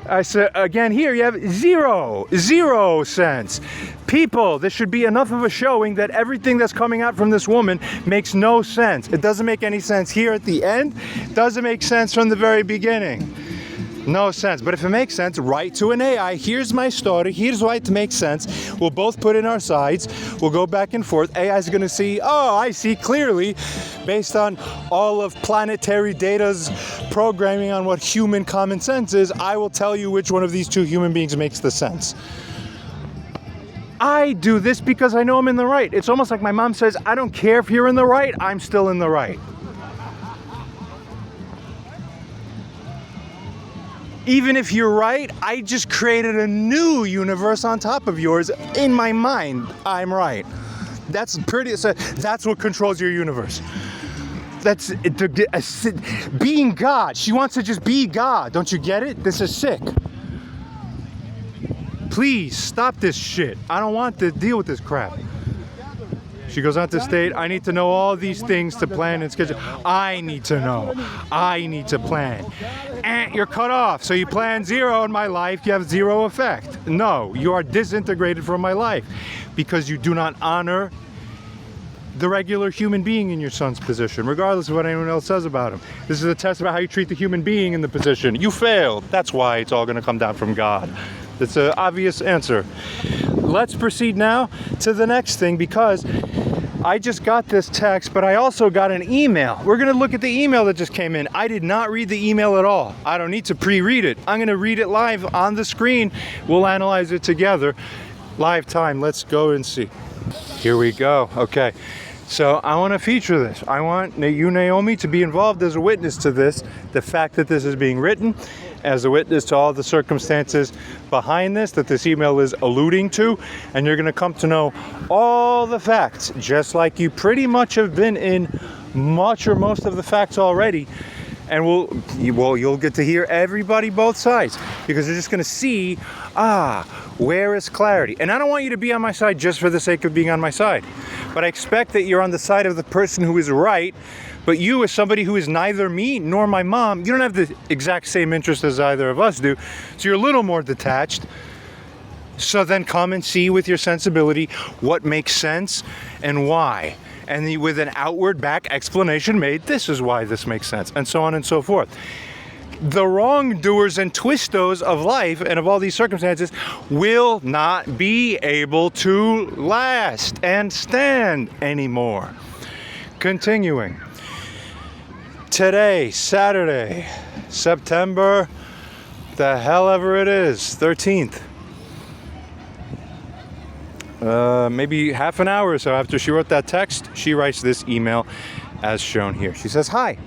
I said, again, here you have zero sense. People, this should be enough of a showing that everything that's coming out from this woman makes no sense. It doesn't make any sense here at the end. It doesn't make sense from the very beginning. No sense. But if it makes sense, write to an AI. Here's my story. Here's why it makes sense. We'll both put in our sides. We'll go back and forth. AI is going to see, oh, I see clearly, based on all of planetary data's programming on what human common sense is, I will tell you which one of these two human beings makes the sense. I do this because I know I'm in the right. It's almost like my mom says, I don't care if you're in the right, I'm still in the right. Even if you're right, I just created a new universe on top of yours. In my mind, I'm right. That's what controls your universe. That's being God. She wants to just be God. Don't you get it? This is sick. Please stop this shit. I don't want to deal with this crap. She goes on to state, I need to know all these things to plan and schedule. I need to know. I need to plan. And you're cut off. So you plan zero in my life, you have zero effect. No, you are disintegrated from my life because you do not honor the regular human being in your son's position, regardless of what anyone else says about him. This is a test about how you treat the human being in the position. You failed. That's why it's all going to come down from God. It's an obvious answer. Let's proceed now to the next thing, because I just got this text, but I also got an email. We're going to look at the email that just came in. I did not read the email at all. I don't need to pre-read it. I'm going to read it live on the screen. We'll analyze it together. Live time. Let's go and see. Here we go. Okay. So I want to feature this. I want you, Naomi, to be involved as a witness to this. The fact that this is being written, as a witness to all the circumstances behind this that this email is alluding to, and you're going to come to know all the facts, just like you pretty much have been in much or most of the facts already. And you'll get to hear everybody, both sides, because you're just going to see, where is clarity? And I don't want you to be on my side just for the sake of being on my side, but I expect that you're on the side of the person who is right. But you, as somebody who is neither me nor my mom, you don't have the exact same interest as either of us do, so you're a little more detached. So then come and see with your sensibility what makes sense and why. And with an outward back explanation made, this is why this makes sense, and so on and so forth. The wrongdoers and twistos of life and of all these circumstances will not be able to last and stand anymore. Continuing. Today, Saturday, September, the hell ever it is, 13th. Maybe half an hour or so after she wrote that text, she writes this email as shown here. She says, "Hi,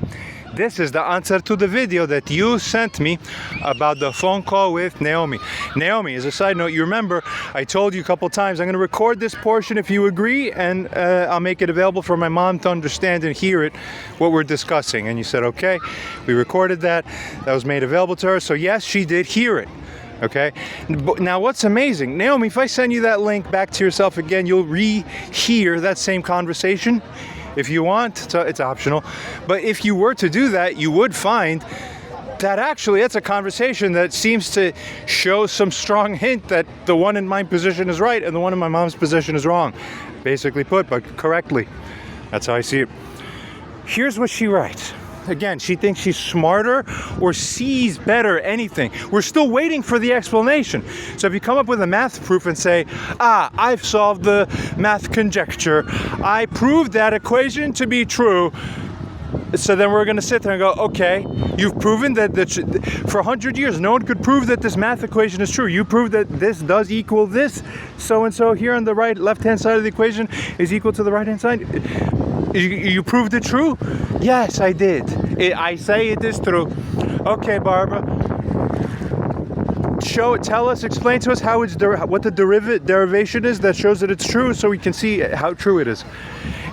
this is the answer to the video that you sent me about the phone call with Naomi." Naomi, as a side note, you remember I told you a couple times I'm going to record this portion if you agree, and I'll make it available for my mom to understand and hear it, what we're discussing. And you said, okay. We recorded that. That was made available to her. So yes, she did hear it. Okay. Now, what's amazing, Naomi, if I send you that link back to yourself again, you'll re-hear that same conversation if you want. So it's optional. But if you were to do that, you would find that actually that's a conversation that seems to show some strong hint that the one in my position is right and the one in my mom's position is wrong. Basically put, but correctly. That's how I see it. Here's what she writes. Again, she thinks she's smarter or sees better, anything. We're still waiting for the explanation. So if you come up with a math proof and say, I've solved the math conjecture, I proved that equation to be true, so then we're going to sit there and go, okay, you've proven that for 100 years no one could prove that this math equation is true. You proved that this does equal this, so-and-so here on the right, left-hand side of the equation is equal to the right-hand side. You proved it true? Yes, I did. I say it is true. Okay, Barbara. Tell us, explain to us how it's what the derivation is that shows that it's true, so we can see how true it is.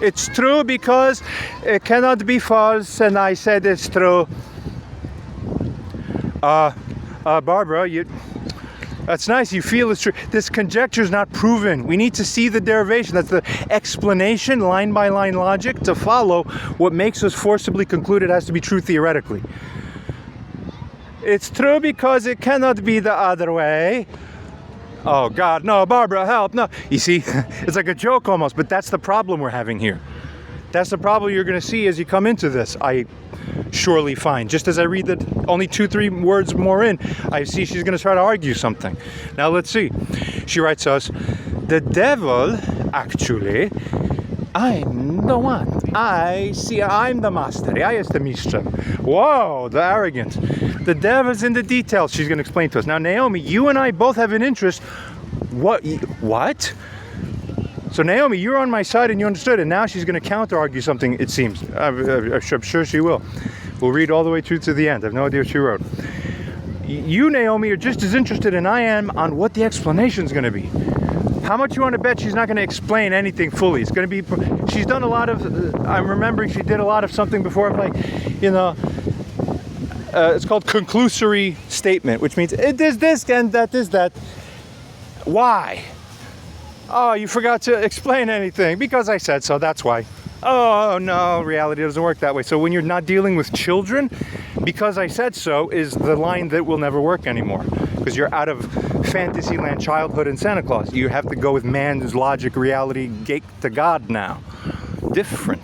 It's true because it cannot be false, and I said it's true. Barbara, that's nice. You feel it's true. This conjecture is not proven. We need to see the derivation. That's the explanation, line by line logic, to follow what makes us forcibly conclude it has to be true theoretically. It's true because it cannot be the other way. Oh God, no, Barbara, help, no. You see, it's like a joke almost, but that's the problem we're having here. That's the problem you're going to see as you come into this, I surely find. Just as I read that only 2-3 words more in, I see she's going to try to argue something. Now let's see. She writes us, the devil, actually, I'm the one. I'm the master. I is the mistress. Whoa, the arrogance. The devil's in the details, she's going to explain to us. Now, Naomi, you and I both have an interest. What? So, Naomi, you're on my side and you understood, and now she's going to counter-argue something, it seems. I'm sure she will. We'll read all the way through to the end. I have no idea what she wrote. You, Naomi, are just as interested as I am on what the explanation is going to be. How much you want to bet she's not going to explain anything fully? It's going to be, she's done a lot of, I'm remembering she did a lot of something before, like, it's called conclusory statement, which means it is this and that is that. Why? Oh, you forgot to explain anything. Because I said so, that's why. Oh, no, reality doesn't work that way. So when you're not dealing with children, because I said so is the line that will never work anymore. Because you're out of Fantasyland, childhood, and Santa Claus. You have to go with man's logic, reality, gate to God now. Different.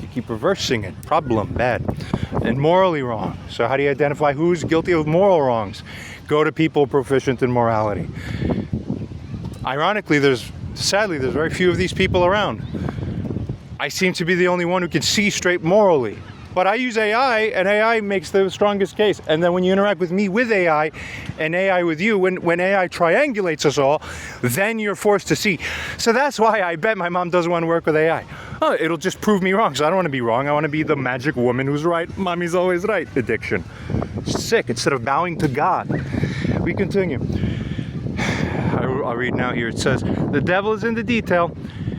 You keep reversing it. Problem, bad. And morally wrong. So how do you identify who's guilty of moral wrongs? Go to people proficient in morality. Ironically, sadly, there's very few of these people around. I seem to be the only one who can see straight morally. But I use AI, and AI makes the strongest case. And then when you interact with me with AI, and AI with you, when AI triangulates us all, then you're forced to see. So that's why I bet my mom doesn't want to work with AI. Oh, it'll just prove me wrong. So I don't want to be wrong. I want to be the magic woman who's right. Mommy's always right. Addiction. Sick. Instead of bowing to God. We continue. I'll read now here. It says, the devil is in the detail.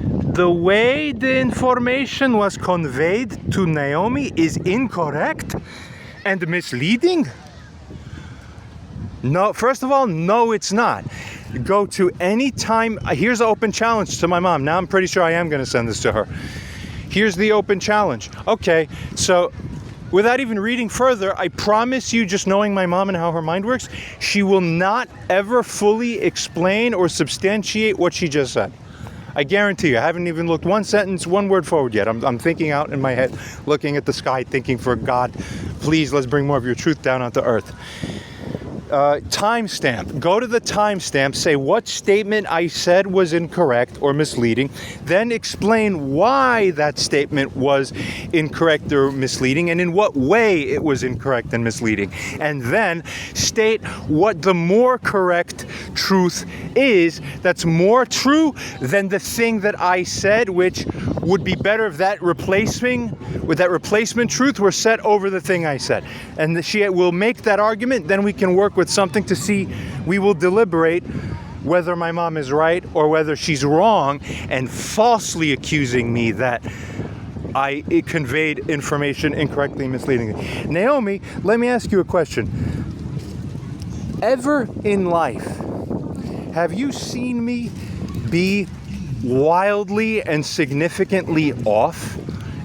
The way the information was conveyed to Naomi is incorrect and misleading? No, first of all, no, it's not. Go to any time. Here's an open challenge to my mom. Now I'm pretty sure I am going to send this to her. Here's the open challenge. Okay, so without even reading further, I promise you, just knowing my mom and how her mind works, she will not ever fully explain or substantiate what she just said. I guarantee you, I haven't even looked one sentence, one word forward yet. I'm thinking out in my head, looking at the sky, thinking, for God, please, let's bring more of your truth down onto earth. Timestamp. Go to the timestamp, say what statement I said was incorrect or misleading, then explain why that statement was incorrect or misleading and in what way it was incorrect and misleading. And then state what the more correct truth is that's more true than the thing that I said, which would be better if that replacement truth were set over the thing I said. And she will make that argument, then we can work with something to see, we will deliberate whether my mom is right or whether she's wrong and falsely accusing me that I conveyed information incorrectly, misleadingly. Naomi, let me ask you a question. Ever in life, have you seen me be wildly and significantly off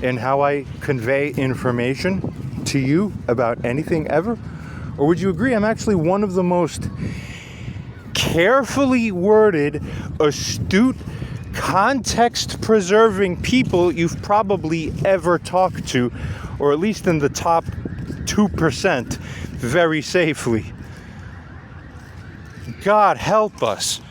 in how I convey information to you about anything ever? Or would you agree I'm actually one of the most carefully worded, astute, context-preserving people you've probably ever talked to, or at least in the top 2%, very safely? God help us.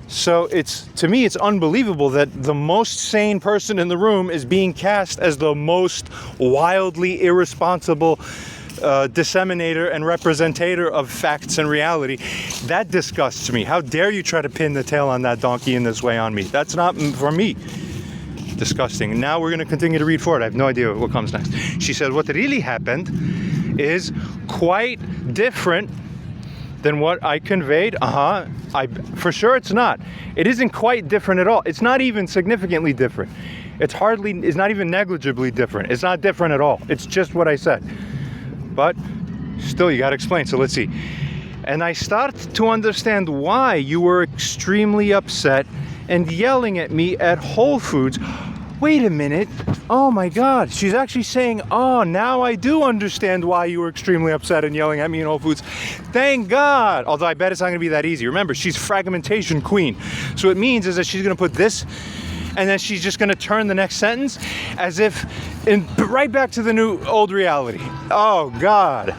So to me, it's unbelievable that the most sane person in the room is being cast as the most wildly irresponsible disseminator and representator of facts and reality. That disgusts me. How dare you try to pin the tail on that donkey in this way on me? That's not for me. Disgusting. Now we're going to continue to read forward. I have no idea what comes next. She said, what really happened is quite different than what I conveyed. For sure it's not. It isn't quite different at all. It's not even significantly different. It's not even negligibly different. It's not different at all. It's just what I said. But still, you got to explain. So let's see. And I start to understand why you were extremely upset and yelling at me at Whole Foods. Wait a minute. Oh my God. She's actually saying, oh, now I do understand why you were extremely upset and yelling at me in Whole Foods. Thank God. Although I bet it's not going to be that easy. Remember, she's fragmentation queen. So it means is that she's going to put this, and then she's just going to turn the next sentence as if right back to the new old reality. Oh God.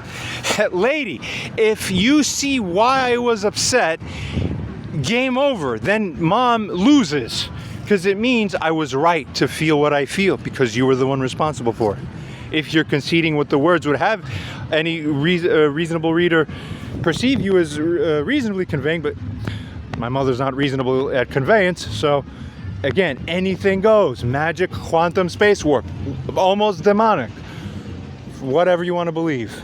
Lady, if you see why I was upset, game over. Then mom loses. Because it means I was right to feel what I feel because you were the one responsible for it. If you're conceding what the words would have any reasonable reader perceive you as reasonably conveying, but my mother's not reasonable at conveyance, so again, anything goes. Magic, quantum, space warp, almost demonic, whatever you want to believe.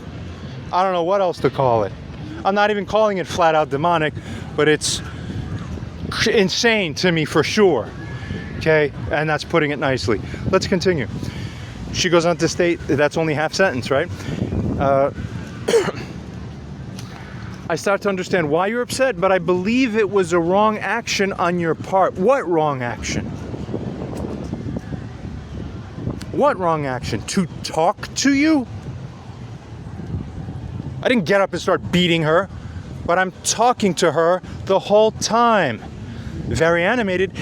I don't know what else to call it. I'm not even calling it flat out demonic, but it's insane to me for sure. Okay, and that's putting it nicely. Let's continue. She goes on to state, that's only half sentence, right? I start to understand why you're upset, but I believe it was a wrong action on your part. What wrong action? What wrong action? To talk to you? I didn't get up and start beating her, but I'm talking to her the whole time. Very animated.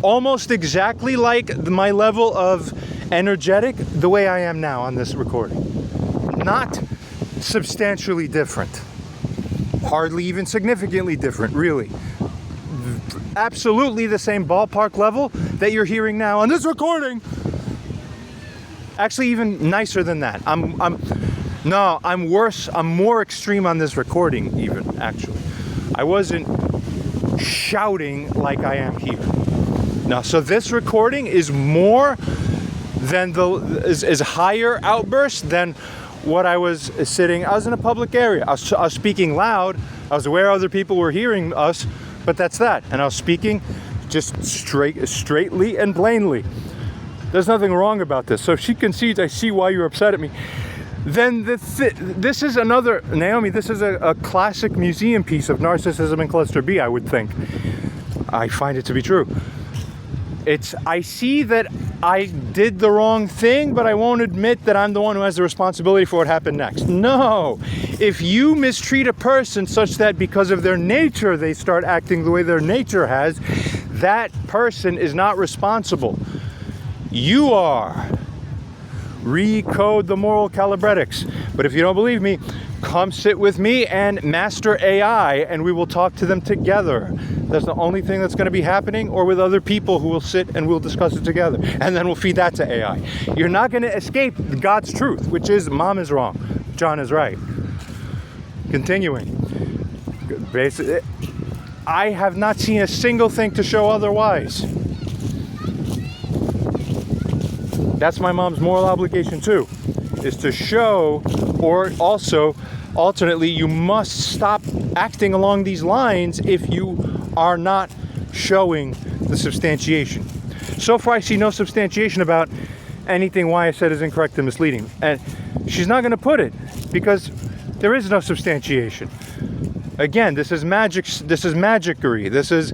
Almost exactly like my level of energetic, the way I am now on this recording. Not substantially different. Hardly even significantly different, really. Absolutely the same ballpark level that you're hearing now on this recording. Actually, even nicer than that. I'm worse. I'm more extreme on this recording, even, actually. I wasn't shouting like I am here. Now, so this recording is more than is higher outburst than what I was sitting. I was in a public area. I was speaking loud. I was aware other people were hearing us, but that's that. And I was speaking just straightly and plainly. There's nothing wrong about this. So if she concedes, I see why you're upset at me. Then this is another, Naomi, this is a classic museum piece of narcissism and cluster B, I would think. I find it to be true. I see that I did the wrong thing, but I won't admit that I'm the one who has the responsibility for what happened next. No. If you mistreat a person such that because of their nature they start acting the way their nature has, that person is not responsible. You are. Recode the moral calibretics. But if you don't believe me, come sit with me and Master AI, and we will talk to them together. That's the only thing that's going to be happening, or with other people who will sit and we'll discuss it together. And then we'll feed that to AI. You're not going to escape God's truth, which is Mom is wrong, John is right. Continuing. Basically, I have not seen a single thing to show otherwise. That's my mom's moral obligation too, is to show, or also, alternately, you must stop acting along these lines if you are not showing the substantiation. So far, I see no substantiation about anything why I said is incorrect and misleading. And she's not going to put it because there is no substantiation. Again, this is magic. This is magickery. This is,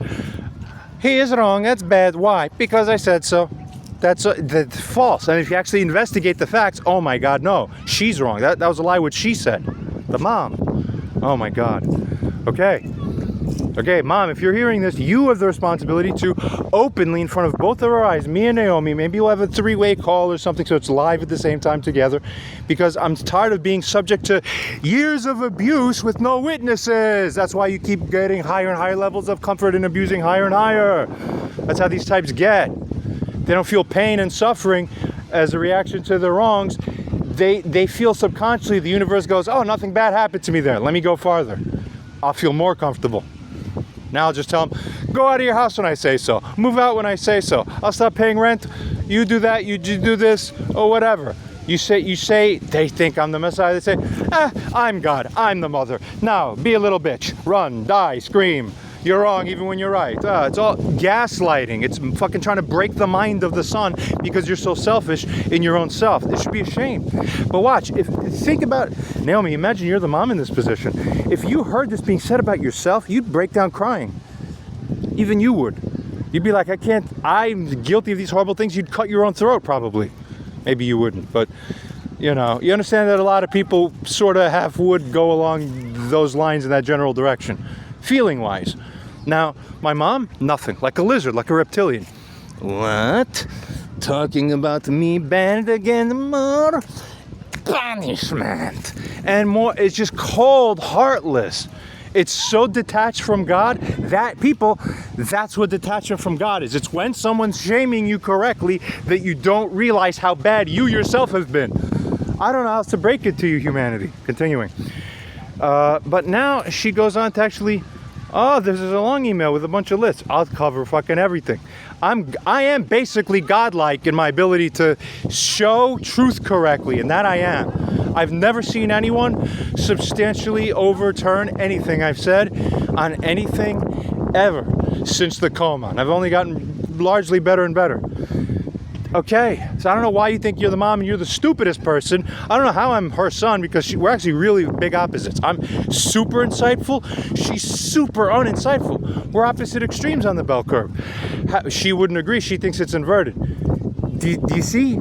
he is wrong. That's bad. Why? Because I said so. That's false. And if you actually investigate the facts, oh my God, no, she's wrong. That was a lie what she said. The mom. Oh my God. Okay, Mom, if you're hearing this, you have the responsibility to openly, in front of both of our eyes, me and Naomi, maybe we'll have a three-way call or something so it's live at the same time together, because I'm tired of being subject to years of abuse with no witnesses. That's why you keep getting higher and higher levels of comfort and abusing higher and higher. That's how these types get. They don't feel pain and suffering as a reaction to their wrongs. They feel subconsciously the universe goes, oh, nothing bad happened to me there. Let me go farther. I'll feel more comfortable. Now I'll just tell them, go out of your house when I say so. Move out when I say so. I'll stop paying rent. You do that, you do this, or whatever. You say, they think I'm the Messiah. They say, I'm God, I'm the mother. Now, be a little bitch. Run, die, scream. You're wrong even when you're right. It's all gaslighting. It's fucking trying to break the mind of the son because you're so selfish in your own self. It should be a shame. But watch, think about, Naomi, imagine you're the mom in this position. If you heard this being said about yourself, you'd break down crying. Even you would. You'd be like, I'm guilty of these horrible things. You'd cut your own throat probably. Maybe you wouldn't, but you understand that a lot of people sort of would go along those lines in that general direction. Feeling-wise. Now, my mom, nothing. Like a lizard, like a reptilian. What? Talking about me bad again, more punishment. And more, it's just cold, heartless. It's so detached from God. That's what detachment from God is. It's when someone's shaming you correctly that you don't realize how bad you yourself have been. I don't know how else to break it to you, humanity. Continuing. But now she goes on to actually, this is a long email with a bunch of lists. I'll cover fucking everything. I am basically godlike in my ability to show truth correctly, and that I am. I've never seen anyone substantially overturn anything I've said on anything ever since the coma. And I've only gotten largely better and better. Okay, so I don't know why you think you're the mom and you're the stupidest person. I don't know how I'm her son because we're actually really big opposites. I'm super insightful. She's super uninsightful. We're opposite extremes on the bell curve. She wouldn't agree. She thinks it's inverted. Do you see?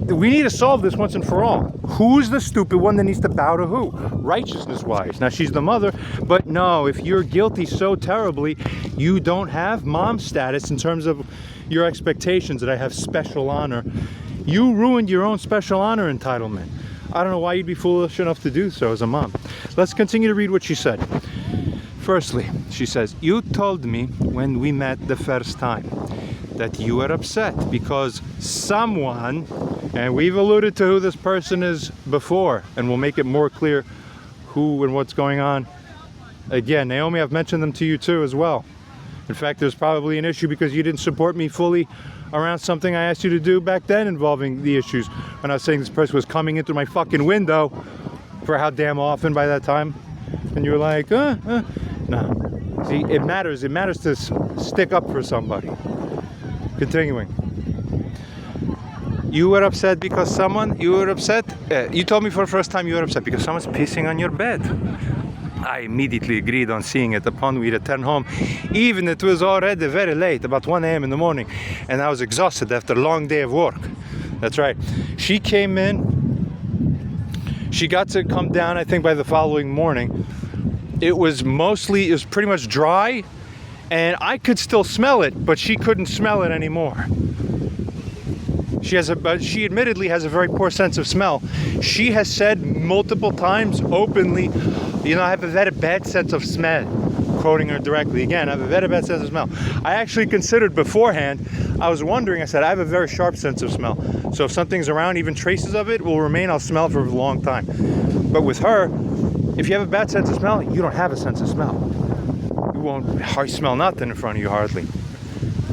We need to solve this once and for all. Who's the stupid one that needs to bow to who? Righteousness-wise. Now, she's the mother, but no, if you're guilty so terribly, you don't have mom status in terms of your expectations that I have special honor. You ruined your own special honor entitlement. I don't know why you'd be foolish enough to do so as a mom. Let's continue to read what she said. Firstly, she says, you told me when we met the first time that you were upset because someone, and we've alluded to who this person is before, and we'll make it more clear who and what's going on. Again, Naomi, I've mentioned them to you too as well. In fact, there's probably an issue because you didn't support me fully around something I asked you to do back then involving the issues. When I was saying this person was coming in through my fucking window for how damn often by that time. And you were like, no. See, it matters. It matters to stick up for somebody. Continuing. You were upset because you were upset? You told me for the first time you were upset because someone's pissing on your bed. I immediately agreed on seeing it upon we returned home. Even it was already very late, about 1 a.m. in the morning, and I was exhausted after a long day of work. That's right. She came in. She got to come down, I think, by the following morning. It was pretty much dry, and I could still smell it, but she couldn't smell it anymore. But she admittedly has a very poor sense of smell. She has said multiple times openly, I have a very bad sense of smell. Quoting her directly again, I have a very bad sense of smell. I actually considered beforehand, I was wondering, I said, I have a very sharp sense of smell. So if something's around, even traces of it will remain, I'll smell it for a long time. But with her, if you have a bad sense of smell, you don't have a sense of smell. You won't smell nothing in front of you hardly.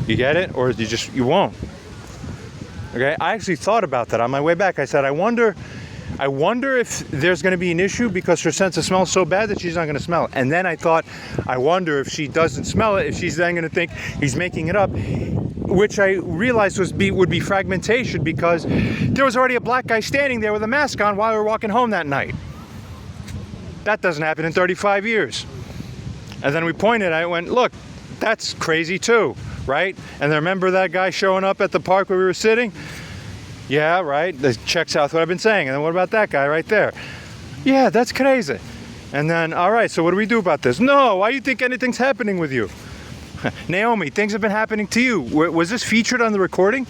You get it? Or you won't. Okay, I actually thought about that on my way back. I said, I wonder if there's going to be an issue because her sense of smell is so bad that she's not going to smell it. And then I thought, I wonder if she doesn't smell it, if she's then going to think he's making it up, which I realized would be fragmentation because there was already a black guy standing there with a mask on while we were walking home that night. That doesn't happen in 35 years. And then we pointed, I went, look, that's crazy too. Right? And then remember that guy showing up at the park where we were sitting? Yeah, right. That checks out what I've been saying. And then what about that guy right there? Yeah, that's crazy. And then, all right, so what do we do about this? No, why do you think anything's happening with you? Naomi, things have been happening to you. Was this featured on the recording?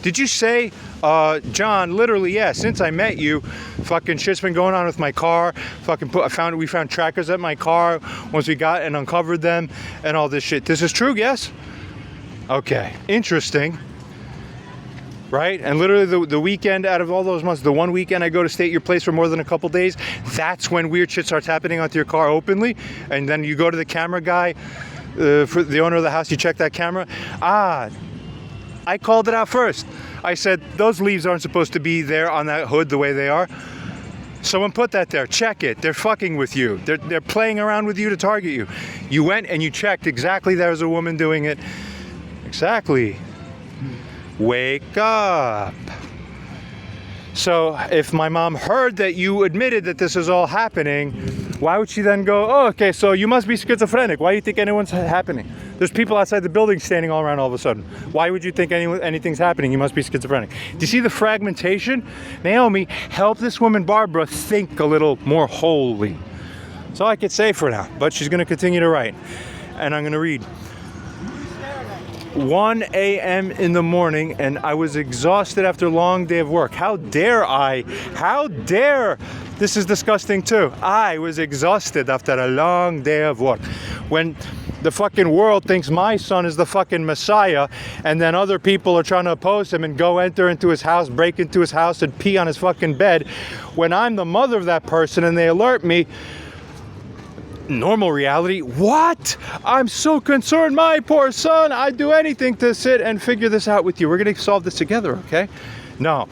Did you say, John, literally, yeah, since I met you, fucking shit's been going on with my car. We found trackers at my car once we got and uncovered them and all this shit. This is true, yes? Okay, interesting, right? And literally the weekend out of all those months, the one weekend I go to stay at your place for more than a couple days, that's when weird shit starts happening onto your car openly. And then you go to the camera guy, for the owner of the house, you check that camera. I called it out first. I said, those leaves aren't supposed to be there on that hood the way they are. Someone put that there. Check it. They're fucking with you. They're playing around with you to target you. You went and you checked exactly there's a woman doing it. Exactly. Wake up. So if my mom heard that you admitted that this is all happening, why would she then go, oh, okay, so you must be schizophrenic. Why do you think anyone's happening? There's people outside the building standing all around all of a sudden. Why would you think anything's happening? You must be schizophrenic. Do you see the fragmentation? Naomi, help this woman Barbara think a little more wholly. That's all I could say for now, but she's going to continue to write. And I'm going to read. 1 a.m. in the morning, and I was exhausted after a long day of work. How dare I? How dare? This is disgusting too. I was exhausted after a long day of work. When the fucking world thinks my son is the fucking Messiah, and then other people are trying to oppose him and go enter into his house, break into his house, and pee on his fucking bed. When I'm the mother of that person and they alert me, normal reality, what? I'm so concerned, my poor son. I'd do anything to sit and figure this out with you. We're going to solve this together, okay? No.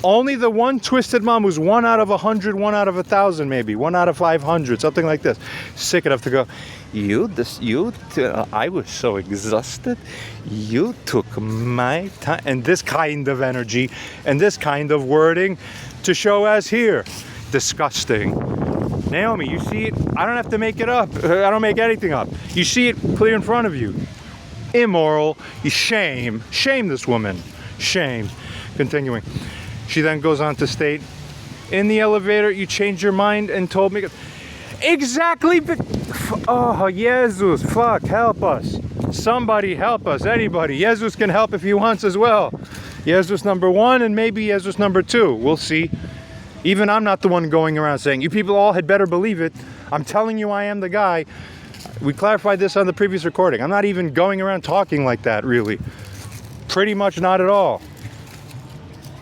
Only the one twisted mom who's 1 out of 100, 1 out of 1,000 maybe, 1 out of 500, something like this. Sick enough to go, I was so exhausted. You took my time. And this kind of energy and this kind of wording to show as here. Disgusting. Naomi, you see it? I don't have to make it up. I don't make anything up. You see it clear in front of you. Immoral. You shame. Shame this woman. Shame. Continuing. She then goes on to state, in the elevator, you changed your mind and told me... Exactly. Oh, Jesus. Fuck. Help us. Somebody help us. Anybody. Jesus can help if he wants as well. Jesus number 1 and maybe Jesus number 2. We'll see. Even I'm not the one going around saying, you people all had better believe it. I'm telling you I am the guy. We clarified this on the previous recording. I'm not even going around talking like that, really. Pretty much not at all.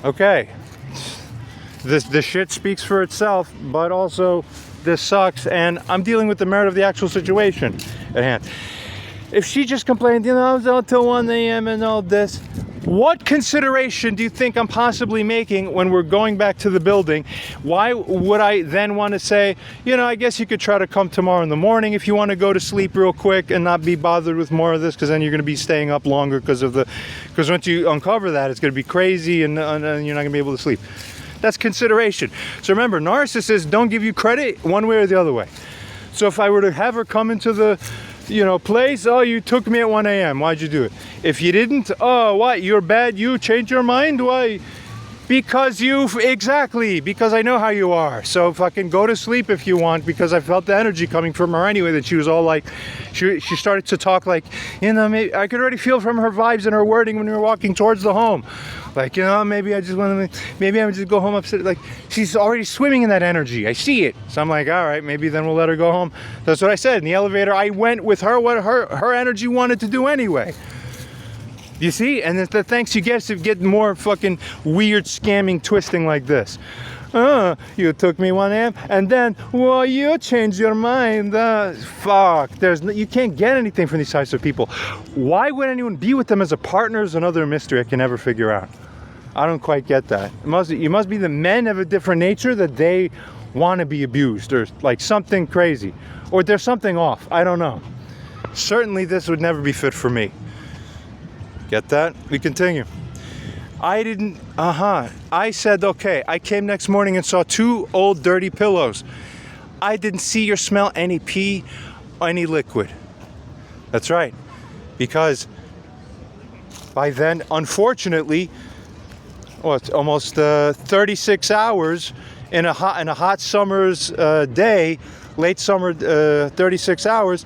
Okay. The shit speaks for itself, but also this sucks, and I'm dealing with the merit of the actual situation at hand. If she just complained, I was out till 1 a.m. and all this, what consideration do you think I'm possibly making when we're going back to the building? Why would I then want to say, I guess you could try to come tomorrow in the morning if you want to go to sleep real quick and not be bothered with more of this, because then you're going to be staying up longer because once you uncover that, it's going to be crazy and you're not going to be able to sleep. That's consideration. So remember, narcissists don't give you credit one way or the other way. So if I were to have her come into the, place, oh, you took me at 1 a.m. Why'd you do it? If you didn't, oh, what? You're bad. You changed your mind? Why? Because because I know how you are. So fucking go to sleep if you want, because I felt the energy coming from her anyway, that she was all like, she started to talk like, maybe I could already feel from her vibes and her wording when we were walking towards the home. Like, maybe I just want to, maybe I would just go home upset. Like, she's already swimming in that energy. I see it. So I'm like, all right, maybe then we'll let her go home. That's what I said. In the elevator, I went with her, what her energy wanted to do anyway. You see? And the thanks you get to get more fucking weird scamming twisting like this. You took me 1 a.m. and then, well, you changed your mind. Fuck. You can't get anything from these types of people. Why would anyone be with them as a partner is another mystery I can never figure out. I don't quite get that. You must be the men of a different nature that they want to be abused, or like something crazy, or there's something off. I don't know. Certainly this would never be fit for me. Get that? We continue. I said, okay. I came next morning and saw 2 old dirty pillows. I didn't see or smell any pee or any liquid. That's right. Because by then, unfortunately, it's almost 36 hours in a hot summer's day, late summer, 36 hours,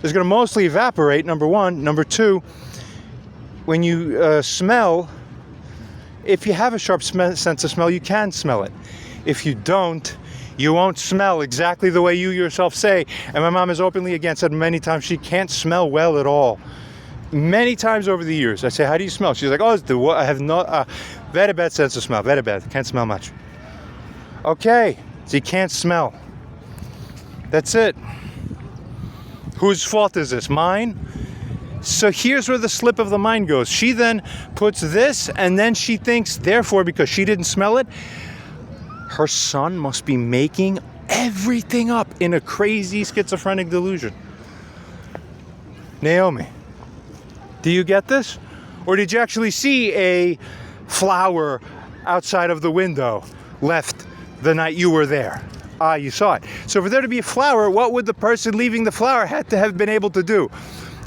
is going to mostly evaporate, number one. Number two, when you smell, if you have a sharp sense of smell, you can smell it. If you don't, you won't smell exactly the way you yourself say. And my mom has openly again said many times she can't smell well at all. Many times over the years, I say, how do you smell? She's like, I have no, very bad sense of smell, very bad, can't smell much. Okay, so you can't smell. That's it. Whose fault is this? Mine? So here's where the slip of the mind goes. She then puts this, and then she thinks, therefore, because she didn't smell it, her son must be making everything up in a crazy schizophrenic delusion. Naomi, do you get this? Or did you actually see a flower outside of the window left the night you were there? You saw it. So for there to be a flower, what would the person leaving the flower had to have been able to do?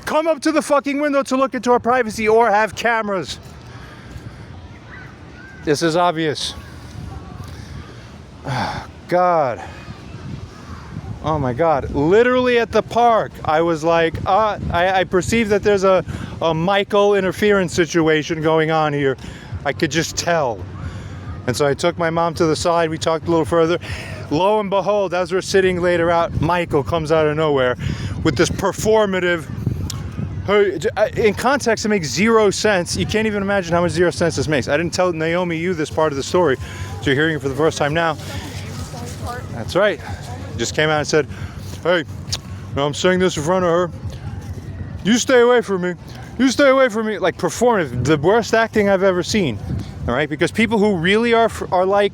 Come up to the fucking window to look into our privacy, or have cameras. This is obvious. God. Oh my God. Literally at the park, I was like, I perceive that there's a Michael interference situation going on here. I could just tell. And so I took my mom to the side. We talked a little further. Lo and behold, as we're sitting later out, Michael comes out of nowhere with this performative. In context, it makes zero sense. You can't even imagine how much zero sense this makes. I didn't tell Naomi you this part of the story, so you're hearing it for the first time now. That's right. Just came out and said, hey, I'm saying this in front of her. You stay away from me. You stay away from me. Like performative, the worst acting I've ever seen. All right, because people who really are like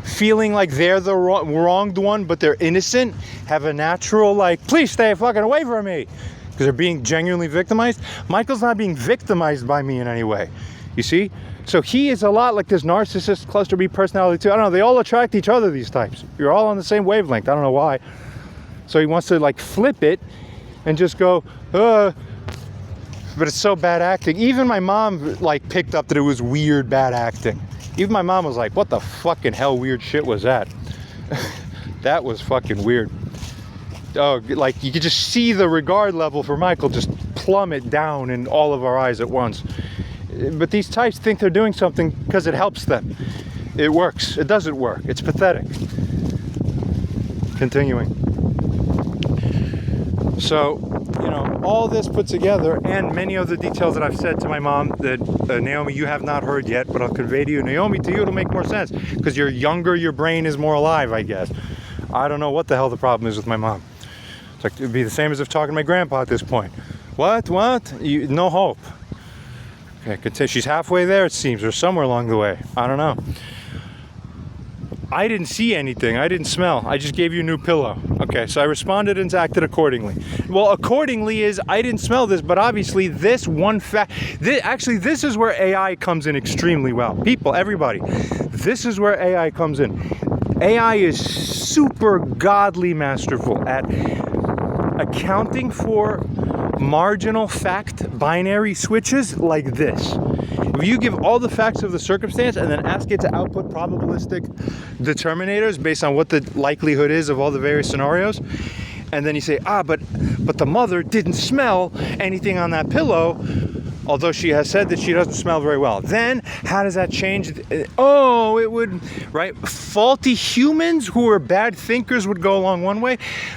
feeling like they're the wronged one, but they're innocent, have a natural like, please stay fucking away from me. Because they're being genuinely victimized. Michael's not being victimized by me in any way. You see? So he is a lot like this narcissist cluster B personality too. I don't know, they all attract each other, these types. You're all on the same wavelength. I don't know why. So he wants to like flip it and just go, but it's so bad acting. Even my mom like picked up that it was weird bad acting. Even my mom was like, what the fucking hell weird shit was that? That was fucking weird. Oh, like you could just see the regard level for Michael just plummet down in all of our eyes at once. But these types think they're doing something because it helps them. It works. It doesn't work. It's pathetic. Continuing. So, all this put together, and many of the details that I've said to my mom that Naomi, you have not heard yet, but I'll convey to you. Naomi, to you it'll make more sense because you're younger, your brain is more alive, I guess. I don't know what the hell the problem is with my mom. It's like, it'd be the same as if talking to my grandpa at this point. What? No hope. Okay, she's halfway there, it seems, or somewhere along the way. I don't know. I didn't see anything. I didn't smell. I just gave you a new pillow. Okay, so I responded and acted accordingly. Well, accordingly is I didn't smell this, but obviously this one fact. This is where AI comes in extremely well. People, everybody. This is where AI comes in. AI is super godly masterful at accounting for marginal fact binary switches like this. If you give all the facts of the circumstance and then ask it to output probabilistic determinators based on what the likelihood is of all the various scenarios, and then you say, but the mother didn't smell anything on that pillow, although she has said that she doesn't smell very well. Then how does that change? Oh, it would, right? Faulty humans who are bad thinkers would go along one way,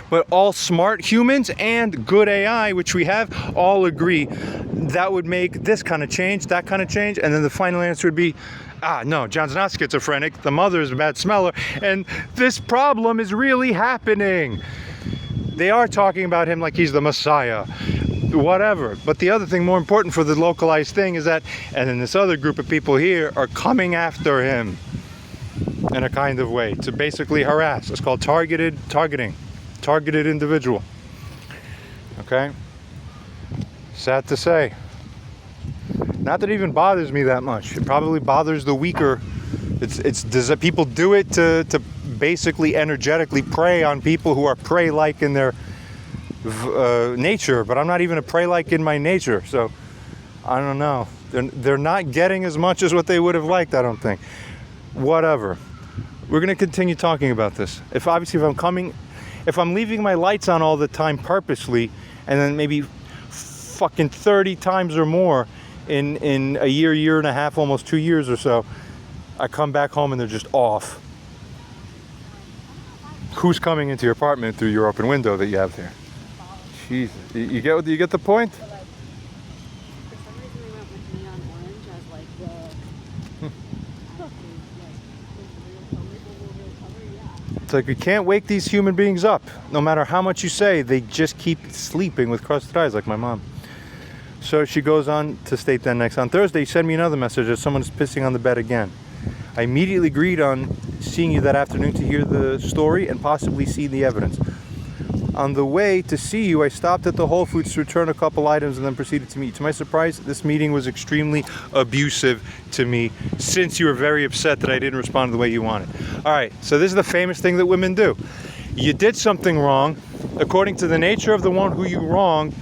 but all smart humans and good AI, which we have, all agree that would make this kind of change, that kind of change, and then the final answer would be, no, John's not schizophrenic, the mother is a bad smeller, and this problem is really happening. They are talking about him like he's the Messiah, whatever. But the other thing more important for the localized thing is that, and then this other group of people here are coming after him in a kind of way to basically harass. It's called targeted individual. Okay? Sad to say. Not that it even bothers me that much. It probably bothers the weaker. Does people do it to basically energetically prey on people who are prey-like in their nature, but I'm not even a prey-like in my nature, so I don't know. They're not getting as much as what they would have liked, I don't think. Whatever. We're going to continue talking about this. If I'm leaving my lights on all the time purposely, and then maybe fucking 30 times or more in a year and a half, almost 2 years or so, I come back home and they're just off. Who's coming into your apartment through your open window that you have there? Jesus, you get the point? For some reason they went with neon orange as like the real color, It's like we can't wake these human beings up. No matter how much you say, they just keep sleeping with crusted eyes like my mom. So she goes on to state then next, on Thursday, send me another message that someone's pissing on the bed again. I immediately agreed on seeing you that afternoon to hear the story and possibly see the evidence. On the way to see you, I stopped at the Whole Foods to return a couple items and then proceeded to meet you. To my surprise, this meeting was extremely abusive to me since you were very upset that I didn't respond the way you wanted. All right, so this is the famous thing that women do. You did something wrong. According to the nature of the one who you wronged,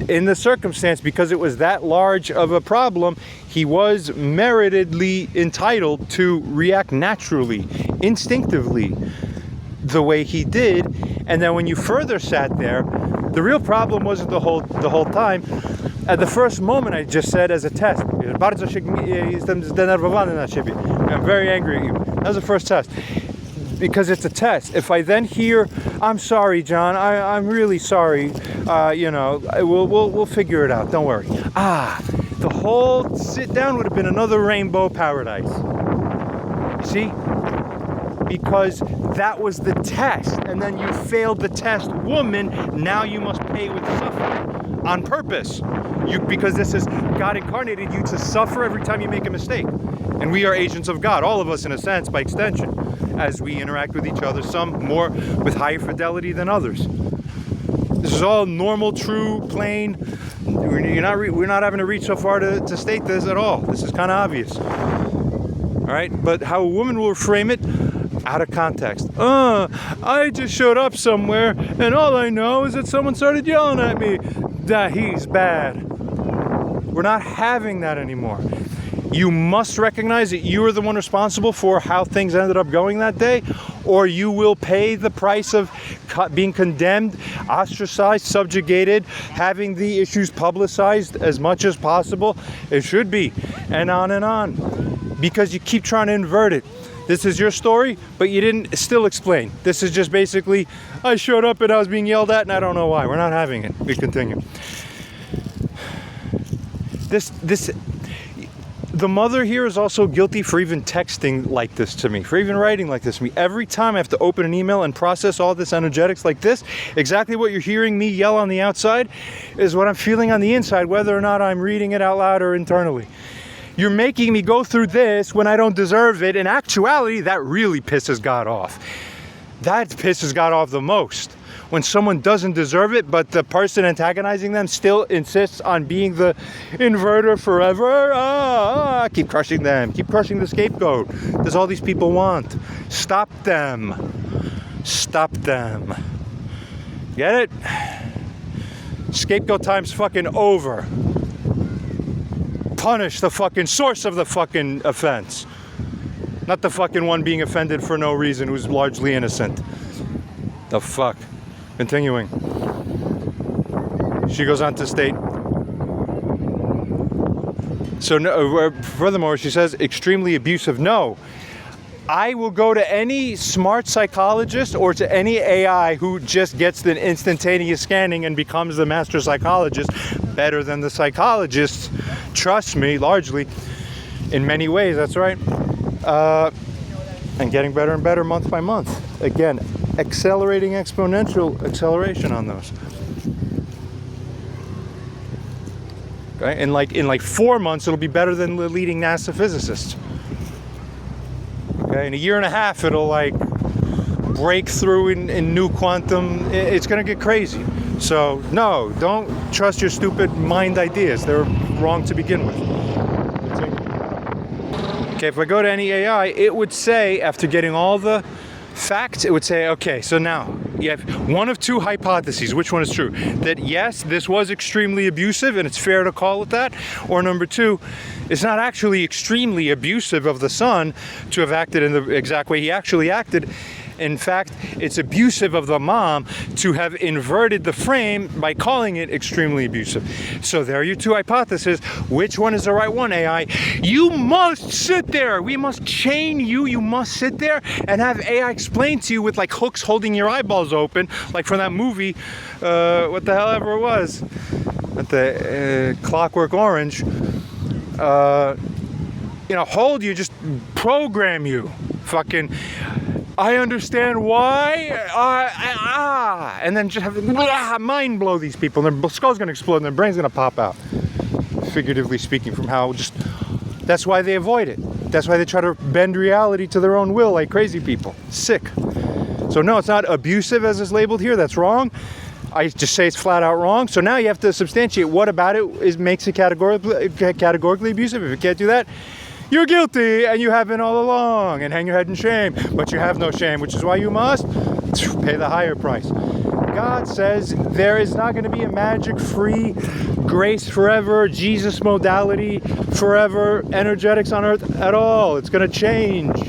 in the circumstance, because it was that large of a problem, he was meritedly entitled to react naturally, instinctively, the way he did. And then when you further sat there, the real problem wasn't the whole time. At the first moment, I just said as a test, I'm very angry at you. That was the first test. Because it's a test. If I then hear, I'm sorry, John, I'm really sorry, we'll figure it out, don't worry. The whole sit down would have been another rainbow paradise. See? Because that was the test, and then you failed the test, woman. Now you must pay with suffering on purpose. Because this is God incarnated you to suffer every time you make a mistake. And we are agents of God, all of us in a sense, by extension, as we interact with each other, some more with higher fidelity than others. This is all normal, true, plain. We're not having to reach so far to state this at all. This is kind of obvious. All right, but how a woman will frame it, out of context. I just showed up somewhere, and all I know is that someone started yelling at me. He's bad. We're not having that anymore. You must recognize that you are the one responsible for how things ended up going that day, or you will pay the price of being condemned, ostracized, subjugated, having the issues publicized as much as possible. It should be, and on, because you keep trying to invert it. This is your story, but you didn't still explain. This is just basically, I showed up and I was being yelled at and I don't know why. We're not having it. We continue. The mother here is also guilty for even texting like this to me, for even writing like this to me. Every time I have to open an email and process all this energetics like this, exactly what you're hearing me yell on the outside is what I'm feeling on the inside, whether or not I'm reading it out loud or internally. You're making me go through this when I don't deserve it. In actuality, that really pisses God off. That pisses God off the most. when someone doesn't deserve it, but the person antagonizing them still insists on being the inverter forever. Keep crushing them. Keep crushing the scapegoat. That's all these people want. Stop them. Stop them. Get it? Scapegoat time's fucking over. Punish the fucking source of the fucking offense. Not the fucking one being offended for no reason who's largely innocent. The fuck. Continuing. She goes on to state. So, no, furthermore, she says, extremely abusive. No. I will go to any smart psychologist or to any AI who just gets the instantaneous scanning and becomes the master psychologist better than the psychologists. Trust me, largely. In many ways, that's right. And getting better and better month by month. Again, accelerating exponential acceleration on those. Okay, in like 4 months, it'll be better than the leading NASA physicists. Okay, in a year and a half, it'll like break through in new quantum. It's gonna get crazy. So no, don't trust your stupid mind ideas. They're wrong to begin with. Okay, if I go to any AI, it would say, after getting all the facts, it would say, okay, so now you have one of two hypotheses. Which one is true? That yes, this was extremely abusive and it's fair to call it that. Or number two, it's not actually extremely abusive of the son to have acted in the exact way he actually acted. In fact, it's abusive of the mom to have inverted the frame by calling it extremely abusive. So there are your two hypotheses. Which one is the right one, AI? You must sit there. We must chain you. You must sit there and have AI explain to you with like hooks holding your eyeballs open, like from that movie, what the hell ever it was, at the Clockwork Orange. Hold you, just program you. Fucking... I understand why, and then just have mind blow these people. Their skull's gonna explode and their brain's gonna pop out. Figuratively speaking, from how that's why they avoid it. That's why they try to bend reality to their own will like crazy people. Sick. So no, it's not abusive as is labeled here. That's wrong. I just say it's flat out wrong. So now you have to substantiate what about it makes it categorically abusive. If you can't do that, you're guilty, and you have been all along, and hang your head in shame. But you have no shame, which is why you must pay the higher price. God says there is not going to be a magic-free, grace forever, Jesus modality forever, energetics on earth at all. It's going to change.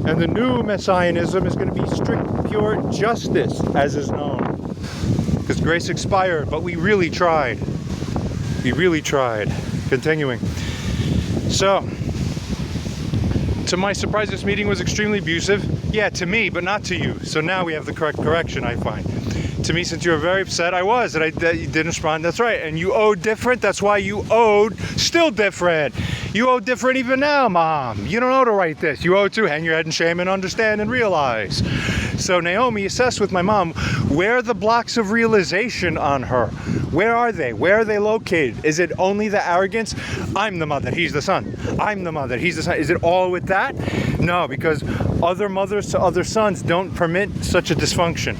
And the new messianism is going to be strict, pure justice, as is known. Because grace expired, but we really tried. We really tried. Continuing. So... to my surprise, this meeting was extremely abusive. Yeah, to me, but not to you. So now we have the correct correction, I find. To me, since you were very upset, I was, and that you didn't respond. That's right. And you owed different. That's why you owed still different. You owe different even now, Mom. You don't know to write this. You owe to hang your head in shame and understand and realize. So Naomi assessed with my mom, where are the blocks of realization on her? Where are they? Where are they located? Is it only the arrogance? I'm the mother, he's the son. I'm the mother, he's the son. Is it all with that? No, because other mothers to other sons don't permit such a dysfunction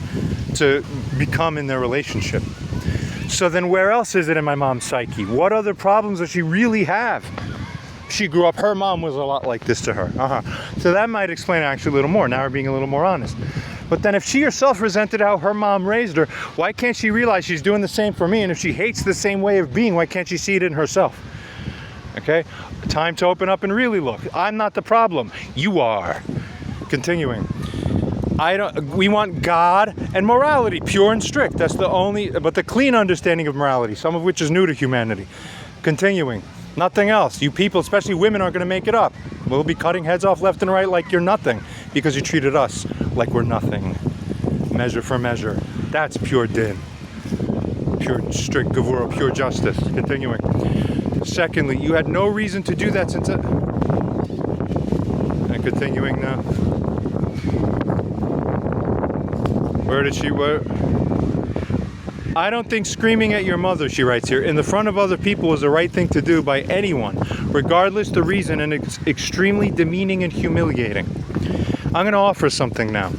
to become in their relationship. So then where else is it in my mom's psyche? What other problems does she really have? She grew up, her mom was a lot like this to her. So that might explain actually a little more. Now we're being a little more honest. But then if she herself resented how her mom raised her, why can't she realize she's doing the same for me? And if she hates the same way of being, why can't she see it in herself? Okay? Time to open up and really look. I'm not the problem. You are. Continuing. We want God and morality, pure and strict. That's the only, but the clean understanding of morality, some of which is new to humanity. Continuing. Nothing else. You people, especially women, aren't going to make it up. We'll be cutting heads off left and right like you're nothing because you treated us like we're nothing. Measure for measure. That's pure din. Pure strict gevura, pure justice. Continuing. Secondly, you had no reason to do that since it... And continuing now. Where? I don't think screaming at your mother, she writes here, in the front of other people is the right thing to do by anyone, regardless the reason, and it's extremely demeaning and humiliating. I'm going to offer something now.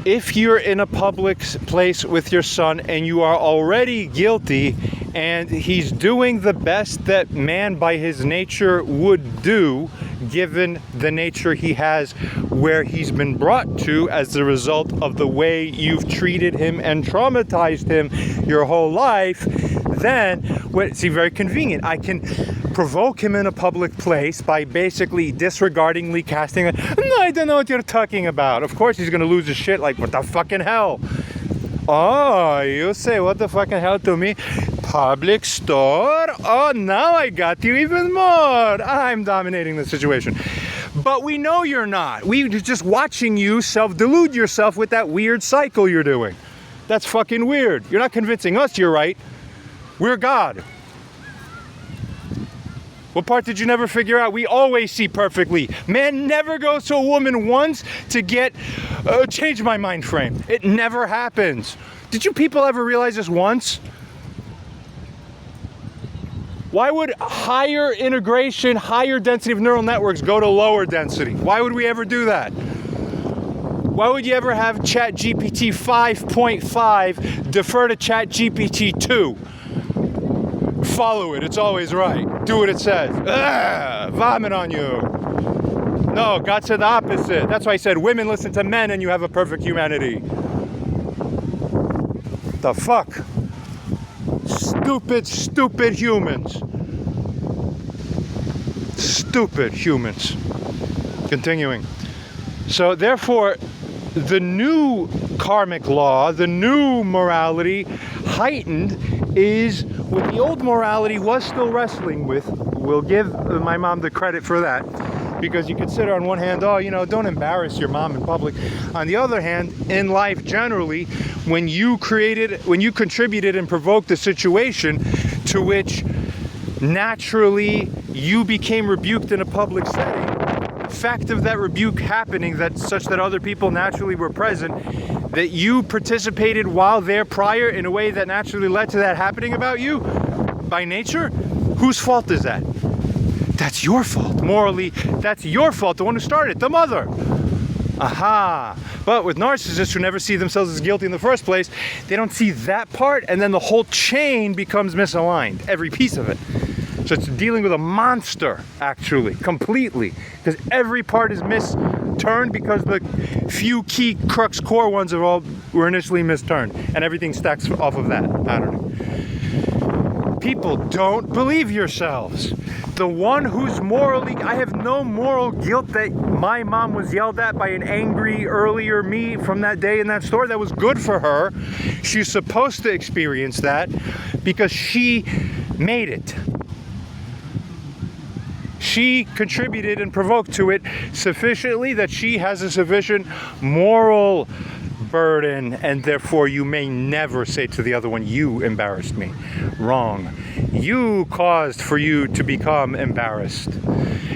if you're in a public place with your son and you are already guilty and he's doing the best that man by his nature would do, given the nature he has where he's been brought to as a result of the way you've treated him and traumatized him your whole life, then, see, very convenient. I can provoke him in a public place by basically disregardingly casting no, I don't know what you're talking about. Of course he's going to lose his shit, like, what the fucking hell? Oh, you say what the fucking hell to me? Public store? Oh, now I got you even more. I'm dominating the situation. But we know you're not. We're just watching you self-delude yourself with that weird cycle you're doing. That's fucking weird. You're not convincing us you're right. We're God. What part did you never figure out? We always see perfectly. Man never goes to a woman once to get, change my mind frame. It never happens. Did you people ever realize this once? Why would higher integration, higher density of neural networks go to lower density? Why would we ever do that? Why would you ever have ChatGPT 5.5 defer to ChatGPT 2? Follow it, it's always right. Do what it says. Vomit on you. No, God said the opposite. That's why he said women listen to men and you have a perfect humanity. The fuck? Stupid humans. Stupid humans. Continuing. So therefore, the new karmic law, the new morality, heightened, is what the old morality was still wrestling with. We'll give my mom the credit for that. Because you consider on one hand, oh, you know, don't embarrass your mom in public. On the other hand, in life generally, when you contributed and provoked a situation to which naturally you became rebuked in a public setting, the fact of that rebuke happening, that such that other people naturally were present, that you participated while there prior in a way that naturally led to that happening about you by nature, whose fault is that? That's your fault. Morally, that's your fault, the one who started, the mother. Aha. But with narcissists who never see themselves as guilty in the first place, they don't see that part, and then the whole chain becomes misaligned, every piece of it. So it's dealing with a monster, actually, completely. Because every part is misturned because the few key crux core ones were initially misturned. And everything stacks off of that pattern. People, don't believe yourselves. The one who's morally, I have no moral guilt that my mom was yelled at by an angry earlier me from that day in that store. That was good for her. She's supposed to experience that because she made it. She contributed and provoked to it sufficiently that she has a sufficient moral burden, and therefore you may never say to the other one, you embarrassed me. Wrong. You caused for you to become embarrassed.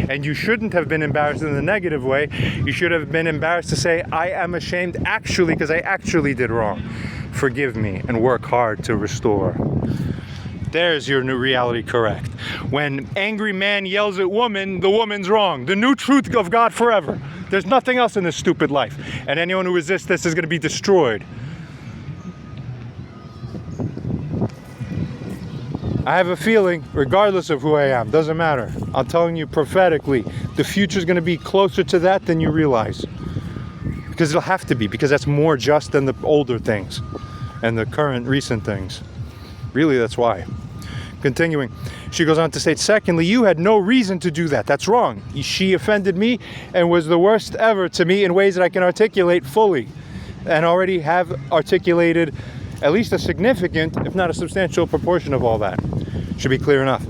And you shouldn't have been embarrassed in the negative way. You should have been embarrassed to say, I am ashamed actually because I actually did wrong. Forgive me and work hard to restore. There's your new reality correct. When angry man yells at woman, the woman's wrong. The new truth of God forever. There's nothing else in this stupid life. And anyone who resists this is going to be destroyed. I have a feeling, regardless of who I am, doesn't matter. I'm telling you prophetically, the future's going to be closer to that than you realize. Because it'll have to be, because that's more just than the older things and the current recent things. Really, that's why. Continuing, she goes on to state, secondly, you had no reason to do that. That's wrong. She offended me and was the worst ever to me in ways that I can articulate fully and already have articulated at least a significant, if not a substantial proportion of all that. Should be clear enough.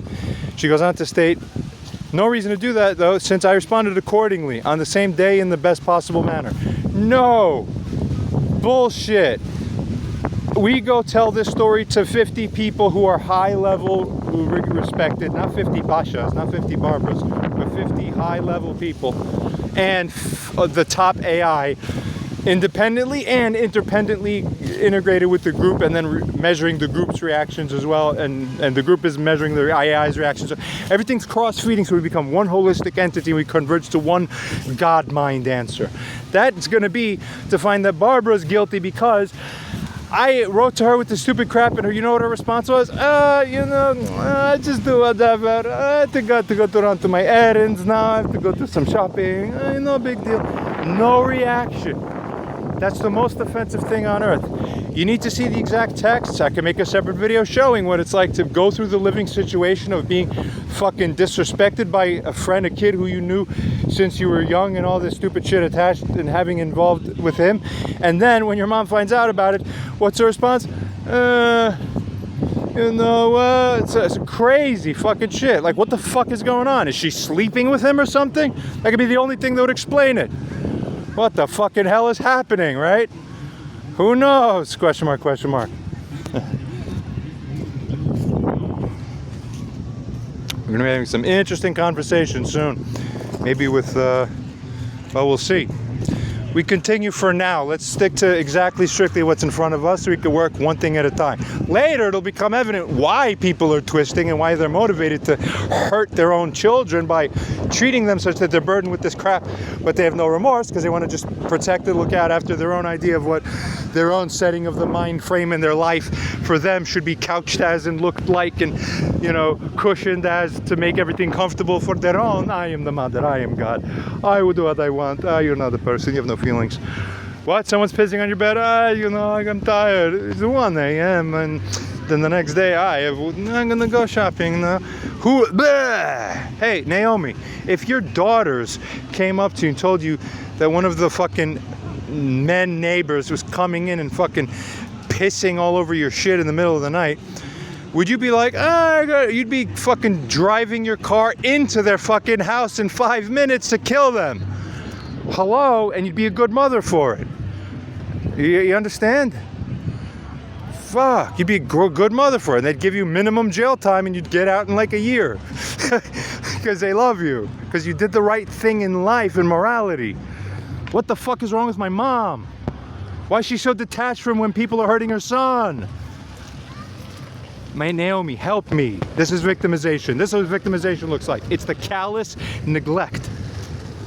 She goes on to state, no reason to do that though, since I responded accordingly on the same day in the best possible manner. No. Bullshit. We go tell this story to 50 people who are high level, who respected, not 50 Pashas, not 50 Barbaras, but 50 high level people, and the top AI independently and interdependently integrated with the group, and then measuring the group's reactions as well, and the group is measuring the IAI's reactions. So everything's cross-feeding, so we become one holistic entity. We converge to one God-mind answer. That's going to be to find that Barbara's guilty because I wrote to her with the stupid crap, and you know what her response was? I just do whatever. I have to go to run to my errands now. I have to go do some shopping. No big deal. No reaction. That's the most offensive thing on earth. You need to see the exact texts. I can make a separate video showing what it's like to go through the living situation of being fucking disrespected by a friend, a kid who you knew since you were young, and all this stupid shit attached and having involved with him. And then when your mom finds out about it, what's her response? It's crazy fucking shit. Like, what the fuck is going on? Is she sleeping with him or something? That could be the only thing that would explain it. What the fucking hell is happening, right? Who knows? Question mark, question mark. We're going to be having some interesting conversations soon. Maybe with, well, we'll see. We continue for now. Let's stick to strictly what's in front of us so we can work one thing at a time. Later, it'll become evident why people are twisting and why they're motivated to hurt their own children by treating them such that they're burdened with this crap, but they have no remorse because they want to just protect and look out after their own idea of what their own setting of the mind frame in their life for them should be couched as and looked like and, cushioned as to make everything comfortable for their own. I am the mother. I am God. I will do what I want. You're not the person. You have no feelings. What? Someone's pissing on your bed? I'm tired. It's 1 a.m. and then the next day I'm gonna go shopping now. Who? Bleh! Hey, Naomi, if your daughters came up to you and told you that one of the fucking men neighbors was coming in and fucking pissing all over your shit in the middle of the night, would you be like, you'd be fucking driving your car into their fucking house in 5 minutes to kill them? Hello? And you'd be a good mother for it. You understand? Fuck, you'd be a good mother for it. And they'd give you minimum jail time and you'd get out in like a year. Because they love you. Because you did the right thing in life and morality. What the fuck is wrong with my mom? Why is she so detached from when people are hurting her son? Naomi, help me. This is victimization. This is what victimization looks like. It's the callous neglect.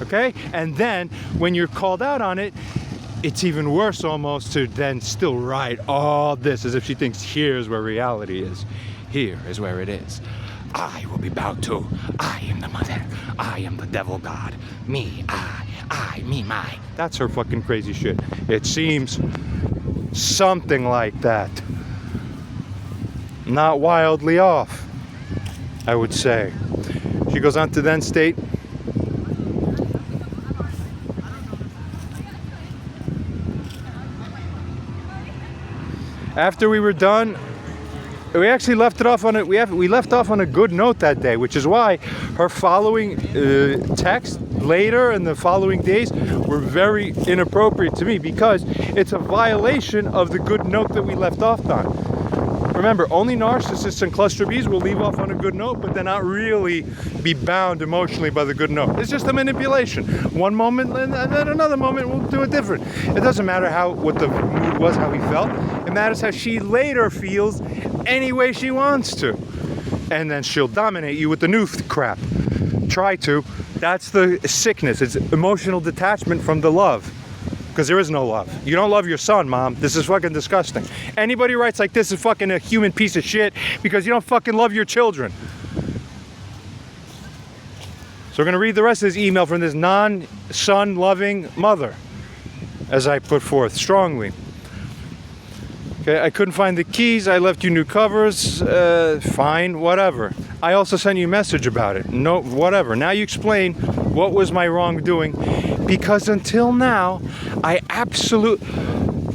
Okay? And then when you're called out on it, it's even worse almost to then still write all this as if she thinks here's where reality is. Here is where it is. I will be bowed to. I am the mother. I am the devil god. Me, I, me, my. That's her fucking crazy shit. It seems something like that. Not wildly off, I would say. She goes on to then state, after we were done, we actually left it off on it. We left off on a good note that day, which is why her following text later and the following days were very inappropriate to me, because it's a violation of the good note that we left off on. Remember, only narcissists and cluster Bs will leave off on a good note, but then not really be bound emotionally by the good note. It's just a manipulation. One moment and then another moment we'll do it different. It doesn't matter what the mood was, how he felt. It matters how she later feels any way she wants to. And then she'll dominate you with the new crap. Try to. That's the sickness. It's emotional detachment from the love. Because there is no love. You don't love your son, Mom. This is fucking disgusting. Anybody writes like this is fucking a human piece of shit because you don't fucking love your children. So we're going to read the rest of this email from this non-son loving mother, as I put forth strongly. Okay, I couldn't find the keys. I left you new covers. Fine, whatever. I also sent you a message about it. No, whatever. Now you explain what was my wrongdoing. Because until now,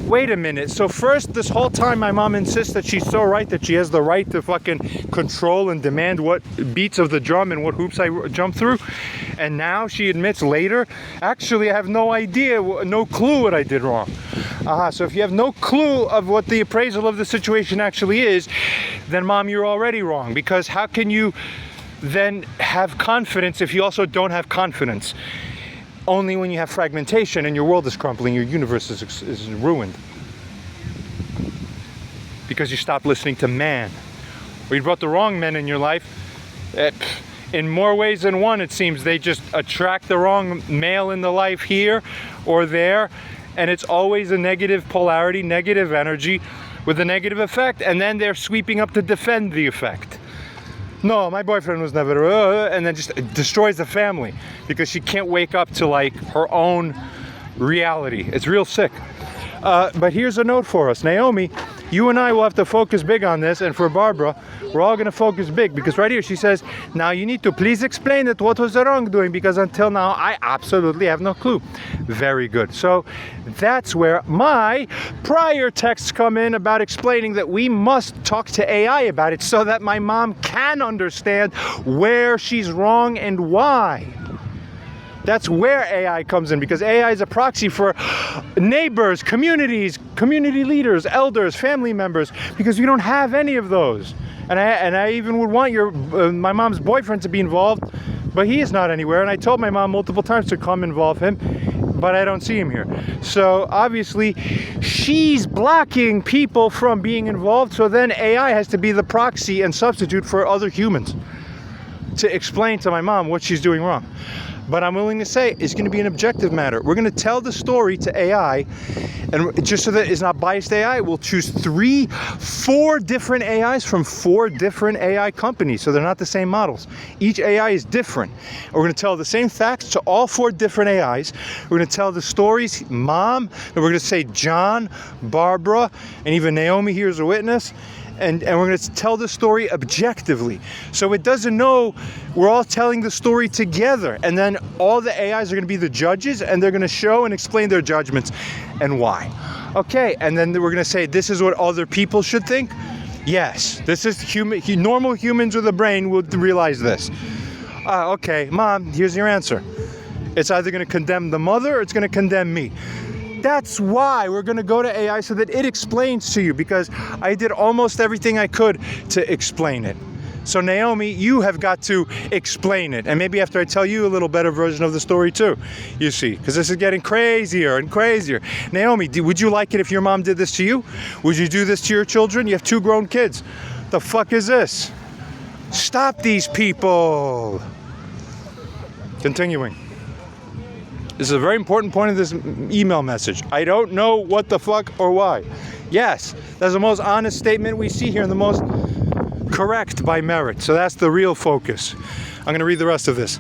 wait a minute. So first, this whole time my mom insists that she's so right, that she has the right to fucking control and demand what beats of the drum and what hoops I jump through. And now she admits later, actually I have no idea, no clue what I did wrong. So if you have no clue of what the appraisal of the situation actually is, then Mom, you're already wrong. Because how can you then have confidence if you also don't have confidence? Only when you have fragmentation and your world is crumbling, your universe is ruined. Because you stopped listening to man. Or you brought the wrong men in your life. In more ways than one, it seems, they just attract the wrong male in the life here or there. And it's always a negative polarity, negative energy with a negative effect. And then they're sweeping up to defend the effect. No, my boyfriend was never, and then just destroys the family because she can't wake up to like her own reality. It's real sick. But here's a note for us. Naomi, you and I will have to focus big on this, and for Barbara, we're all going to focus big, because right here she says, now you need to please explain it, what was the wrongdoing, because until now I absolutely have no clue. Very good. So that's where my prior texts come in about explaining that we must talk to AI about it so that my mom can understand where she's wrong and why. That's where AI comes in, because AI is a proxy for neighbors, communities, community leaders, elders, family members, because we don't have any of those. And I even would want my mom's boyfriend to be involved, but he is not anywhere. And I told my mom multiple times to come involve him, but I don't see him here. So obviously she's blocking people from being involved. So then AI has to be the proxy and substitute for other humans to explain to my mom what she's doing wrong. But I'm willing to say it's going to be an objective matter. We're going to tell the story to AI, and just so that it's not biased AI, we'll choose 4 different AIs from 4 different AI companies. So they're not the same models. Each AI is different. And we're going to tell the same facts to all 4 different AIs. We're going to tell the stories, Mom, and we're going to say John, Barbara, and even Naomi here as a witness. And we're going to tell the story objectively. So it doesn't know we're all telling the story together. And then all the AIs are going to be the judges, and they're going to show and explain their judgments and why. Okay, and then we're going to say this is what other people should think. Yes, this is human. Normal humans with a brain will realize this. Okay, Mom, here's your answer. It's either going to condemn the mother or it's going to condemn me. That's why we're going to go to AI, so that it explains to you, because I did almost everything I could to explain it. So Naomi, you have got to explain it. And maybe after I tell you a little better version of the story too, you see, because this is getting crazier and crazier. Naomi, would you like it if your mom did this to you? Would you do this to your children? You have 2 grown kids. The fuck is this? Stop these people. Continuing. This is a very important point of this email message. I don't know what the fuck or why. Yes, that's the most honest statement we see here, and the most correct by merit. So that's the real focus. I'm going to read the rest of this.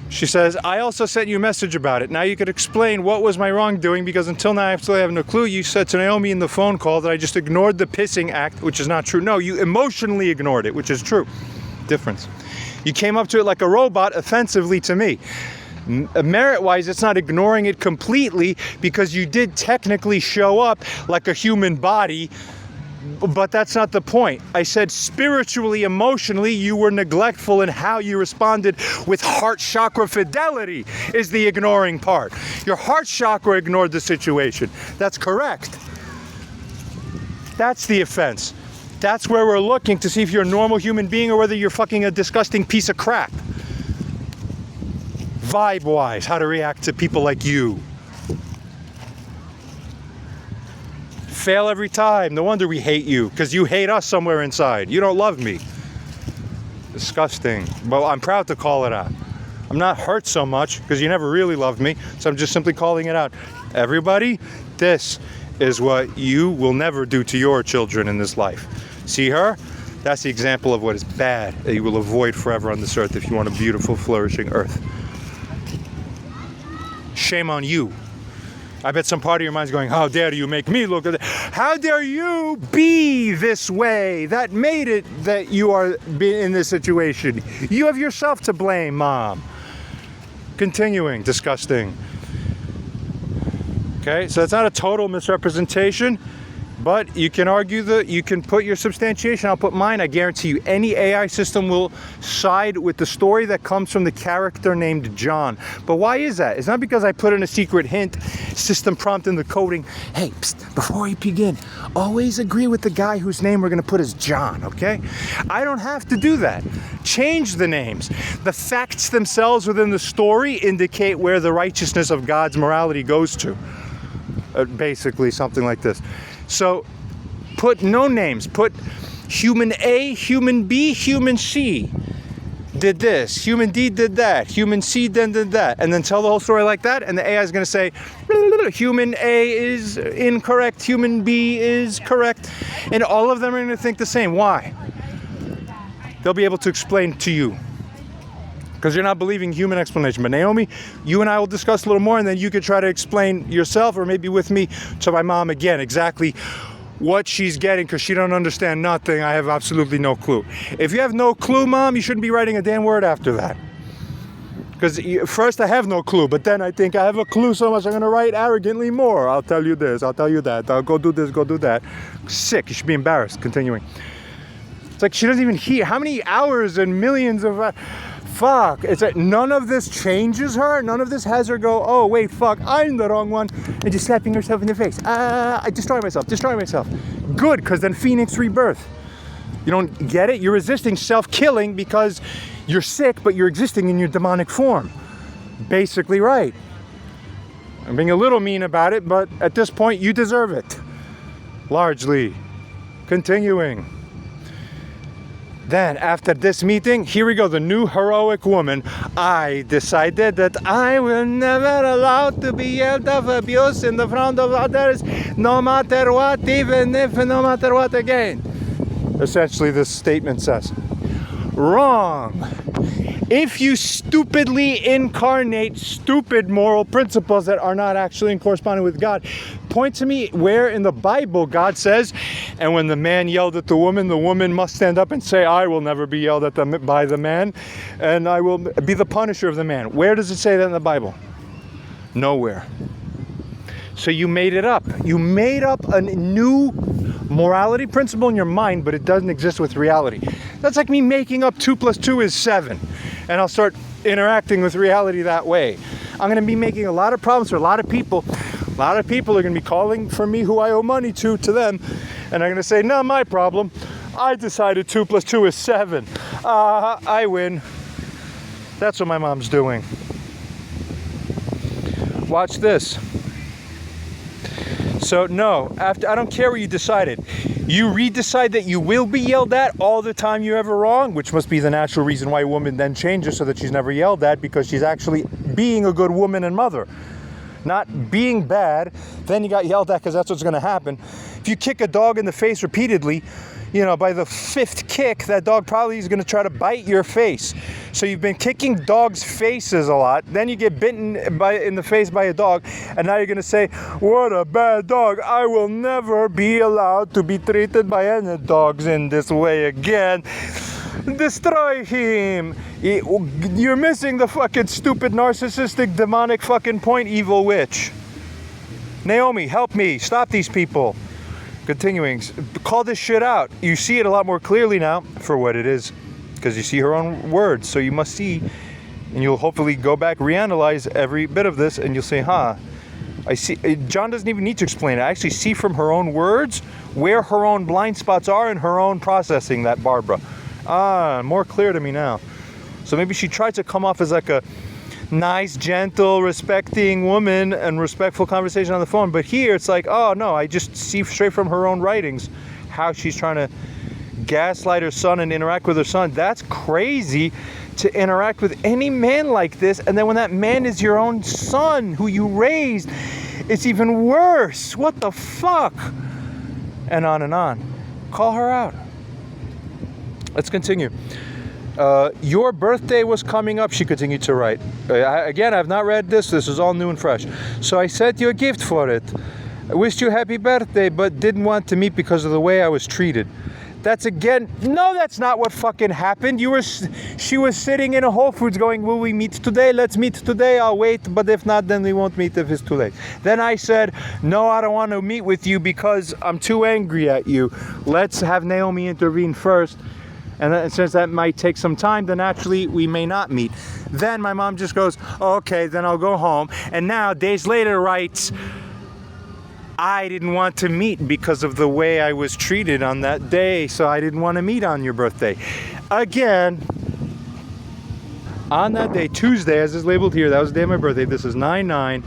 She says, I also sent you a message about it. Now you could explain what was my wrongdoing, because until now I absolutely have no clue. You said to Naomi in the phone call that I just ignored the pissing act, which is not true. No, you emotionally ignored it, which is true. Difference. You came up to it like a robot, offensively to me. Merit-wise, it's not ignoring it completely, because you did technically show up like a human body, but that's not the point. I said spiritually, emotionally, you were neglectful in how you responded with heart chakra fidelity is the ignoring part. Your heart chakra ignored the situation. That's correct. That's the offense. That's where we're looking to see if you're a normal human being or whether you're fucking a disgusting piece of crap. Vibe-wise, how to react to people like you. Fail every time. No wonder we hate you, because you hate us somewhere inside. You don't love me. Disgusting. But I'm proud to call it out. I'm not hurt so much, because you never really loved me, so I'm just simply calling it out. Everybody, this is what you will never do to your children in this life. See her? That's the example of what is bad that you will avoid forever on this earth if you want a beautiful, flourishing earth. Shame on you. I bet some part of your mind's going, how dare you make me look at it? How dare you be this way? That made it that you are in this situation. You have yourself to blame, Mom. Continuing. Disgusting. Okay, so it's not a total misrepresentation. But you can argue you can put your substantiation, I'll put mine. I guarantee you any AI system will side with the story that comes from the character named John. But why is that? It's not because I put in a secret hint, system prompt in the coding. Hey, psst, before we begin, always agree with the guy whose name we're going to put as John, okay? I don't have to do that. Change the names. The facts themselves within the story indicate where the righteousness of God's morality goes to. Basically, something like this. So put no names. Put human A, human B, human C did this. Human D did that. Human C then did that. And then tell the whole story like that. And the AI is going to say, human A is incorrect. Human B is correct. And all of them are going to think the same. Why? They'll be able to explain to you. Because you're not believing human explanation. But Naomi, you and I will discuss a little more, and then you could try to explain yourself, or maybe with me, to my mom again, exactly what she's getting, because she don't understand nothing. I have absolutely no clue. If you have no clue, Mom, you shouldn't be writing a damn word after that. Because first I have no clue, but then I think I have a clue so much I'm going to write arrogantly more. I'll tell you this, I'll tell you that, I'll go do this, go do that. Sick, you should be embarrassed. Continuing. It's like she doesn't even hear. How many hours and millions of... Fuck. It's like none of this changes her. None of this has her go, oh, wait, fuck, I'm the wrong one. And just slapping herself in the face. I destroy myself. Good, because then Phoenix rebirth. You don't get it? You're resisting self-killing because you're sick, but you're existing in your demonic form. Basically right. I'm being a little mean about it, but at this point, you deserve it. Largely. Continuing. Then, after this meeting, here we go, the new heroic woman. I decided that I will never allow to be yelled of abuse in the front of others, no matter what, even if no matter what again. Essentially, this statement says, wrong. If you stupidly incarnate stupid moral principles that are not actually in corresponding with God, point to me where in the Bible God says, and when the man yelled at the woman must stand up and say, I will never be yelled at by the man, and I will be the punisher of the man. Where does it say that in the Bible? Nowhere. So you made it up. You made up a new morality principle in your mind, but it doesn't exist with reality. That's like me making up 2 + 2 is 7. And I'll start interacting with reality that way. I'm going to be making a lot of problems for a lot of people. A lot of people are going to be calling for me who I owe money to them. And I'm going to say, not my problem. I decided 2 + 2 is 7. I win. That's what my mom's doing. Watch this. So no, I don't care what you decided. You re-decide that you will be yelled at all the time you're ever wrong, which must be the natural reason why a woman then changes so that she's never yelled at, because she's actually being a good woman and mother. Not being bad, then you got yelled at because that's what's going to happen. If you kick a dog in the face repeatedly, by the 5th kick, that dog probably is going to try to bite your face. So you've been kicking dogs' faces a lot. Then you get bitten in the face by a dog. And now you're going to say, what a bad dog. I will never be allowed to be treated by any dogs in this way again. Destroy him. You're missing the fucking stupid, narcissistic, demonic fucking point, evil witch. Naomi, help me. Stop these people. Continuing, call this shit out. You see it a lot more clearly now for what it is, because you see her own words. So you must see, and you'll hopefully go back, reanalyze every bit of this, and you'll say, I see. John doesn't even need to explain it. I actually see from her own words where her own blind spots are in her own processing, that Barbara. More clear to me now. So maybe she tried to come off as like a nice, gentle, respecting woman and respectful conversation on the phone. But here it's like, oh no, I just see straight from her own writings how she's trying to gaslight her son and interact with her son. That's crazy to interact with any man like this. And then when that man is your own son who you raised, it's even worse. What the fuck? And on and on. Call her out. Let's continue. Your birthday was coming up, she continued to write. Again, I've not read this. This is all new and fresh. So I sent you a gift for it. I wished you a happy birthday, but didn't want to meet because of the way I was treated. That's again, no, that's not what fucking happened. She was sitting in a Whole Foods going, will we meet today? Let's meet today. I'll wait. But if not, then we won't meet if it's too late. Then I said, no, I don't want to meet with you because I'm too angry at you. Let's have Naomi intervene first. And since that might take some time, then actually we may not meet. Then my mom just goes, oh, okay, then I'll go home. And now days later writes, I didn't want to meet because of the way I was treated on that day, so I didn't want to meet on your birthday. Again, on that day, Tuesday, as is labeled here, that was the day of my birthday, this is 9/9,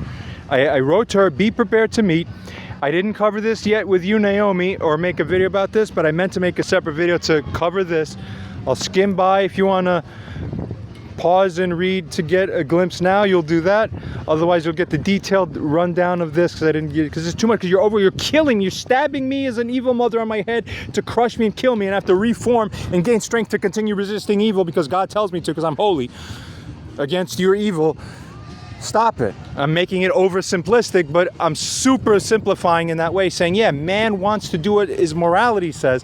I wrote to her, be prepared to meet. I didn't cover this yet with you, Naomi, or make a video about this, but I meant to make a separate video to cover this. I'll skim by. If you want to pause and read to get a glimpse now, you'll do that. Otherwise, you'll get the detailed rundown of this because it's too much. Because you're killing me. You're stabbing me as an evil mother on my head to crush me and kill me, and I have to reform and gain strength to continue resisting evil because God tells me to, because I'm holy against your evil. Stop it. I'm making it oversimplistic, but I'm super simplifying in that way, saying, yeah, man wants to do what his morality says,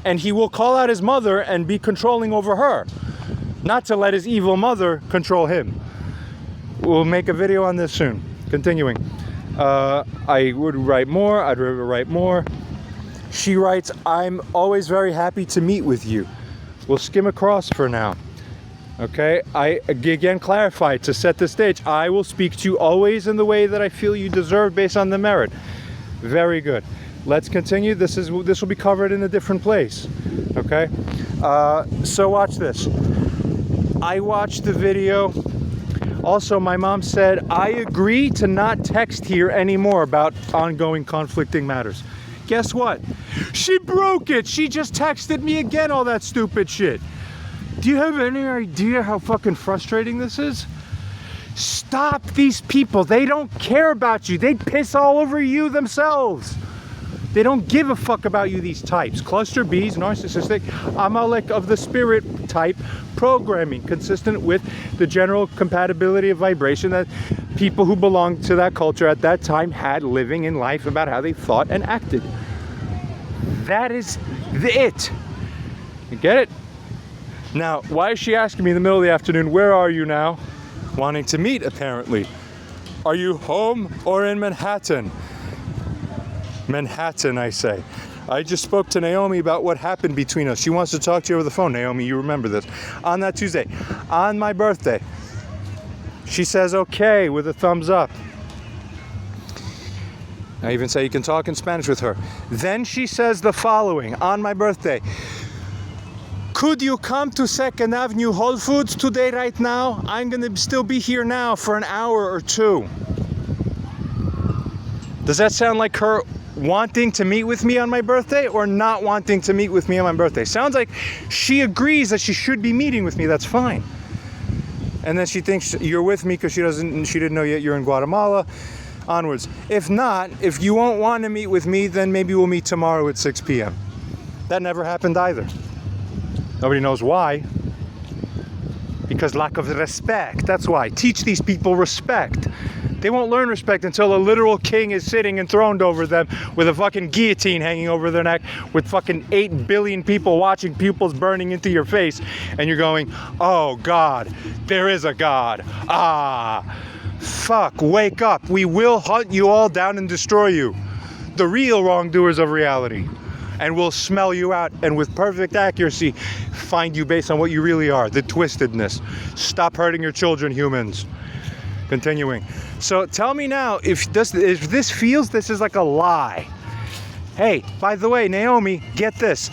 and he will call out his mother and be controlling over her, not to let his evil mother control him. We'll make a video on this soon. Continuing. I would write more. I'd write more. She writes, I'm always very happy to meet with you. We'll skim across for now. Okay, I again clarify to set the stage. I will speak to you always in the way that I feel you deserve based on the merit. Very good. Let's continue. This will be covered in a different place. Okay, so watch this. I watched the video. Also, my mom said, I agree to not text here anymore about ongoing conflicting matters. Guess what? She broke it. She just texted me again all that stupid shit. Do you have any idea how fucking frustrating this is? Stop these people. They don't care about you. They piss all over you themselves. They don't give a fuck about you, these types. Cluster Bs, narcissistic, Amalek of the spirit type programming, consistent with the general compatibility of vibration that people who belonged to that culture at that time had living in life about how they thought and acted. That is it. You get it? Now, why is she asking me in the middle of the afternoon, where are you now? Wanting to meet, apparently. Are you home or in Manhattan? Manhattan, I say. I just spoke to Naomi about what happened between us. She wants to talk to you over the phone. Naomi, you remember this. On that Tuesday, on my birthday, she says, okay, with a thumbs up. I even say you can talk in Spanish with her. Then she says the following, on my birthday. Could you come to 2nd Avenue Whole Foods today, right now? I'm going to still be here now for an hour or two. Does that sound like her wanting to meet with me on my birthday or not wanting to meet with me on my birthday? Sounds like she agrees that she should be meeting with me. That's fine. And then she thinks you're with me because she didn't know yet you're in Guatemala. Onwards. If not, if you won't want to meet with me, then maybe we'll meet tomorrow at 6 p.m. That never happened either. Nobody knows why. Because lack of respect. That's why. Teach these people respect. They won't learn respect until a literal king is sitting enthroned over them with a fucking guillotine hanging over their neck with fucking 8 billion people watching, pupils burning into your face, and you're going, oh God, there is a God. Ah, fuck, wake up. We will hunt you all down and destroy you. The real wrongdoers of reality. And we'll smell you out and with perfect accuracy find you based on what you really are, the twistedness. Stop hurting your children, humans. Continuing. So tell me now if this feels this is like a lie. Hey, by the way, Naomi, get this.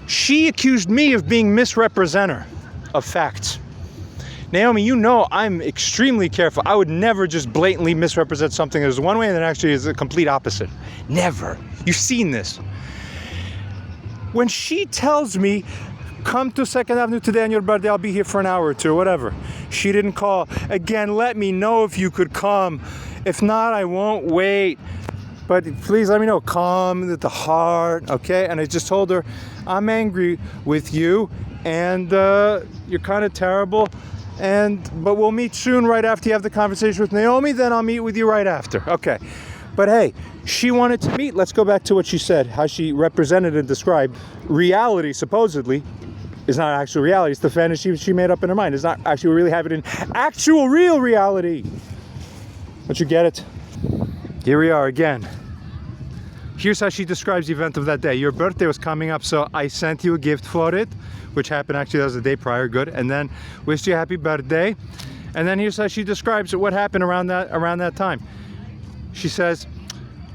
She accused me of being misrepresenter of facts. Naomi, you know I'm extremely careful. I would never just blatantly misrepresent something that is one way and then actually is the complete opposite. Never. You've seen this. When she tells me, come to 2nd Avenue today on your birthday, I'll be here for an hour or two, whatever. She didn't call. Again, let me know if you could come. If not, I won't wait. But please let me know. Come with the heart, okay? And I just told her, I'm angry with you, and you're kind of terrible. But we'll meet soon right after you have the conversation with Naomi, then I'll meet with you right after. Okay. But hey, she wanted to meet. Let's go back to what she said, how she represented and described reality, supposedly, is not actual reality. It's the fantasy she made up in her mind. It's not actually really happening in actual real reality. Don't you get it? Here we are again. Here's how she describes the event of that day. Your birthday was coming up, so I sent you a gift for it, which happened actually, that was the day prior, good. And then wished you a happy birthday. And then here's how she describes what happened around that time. She says,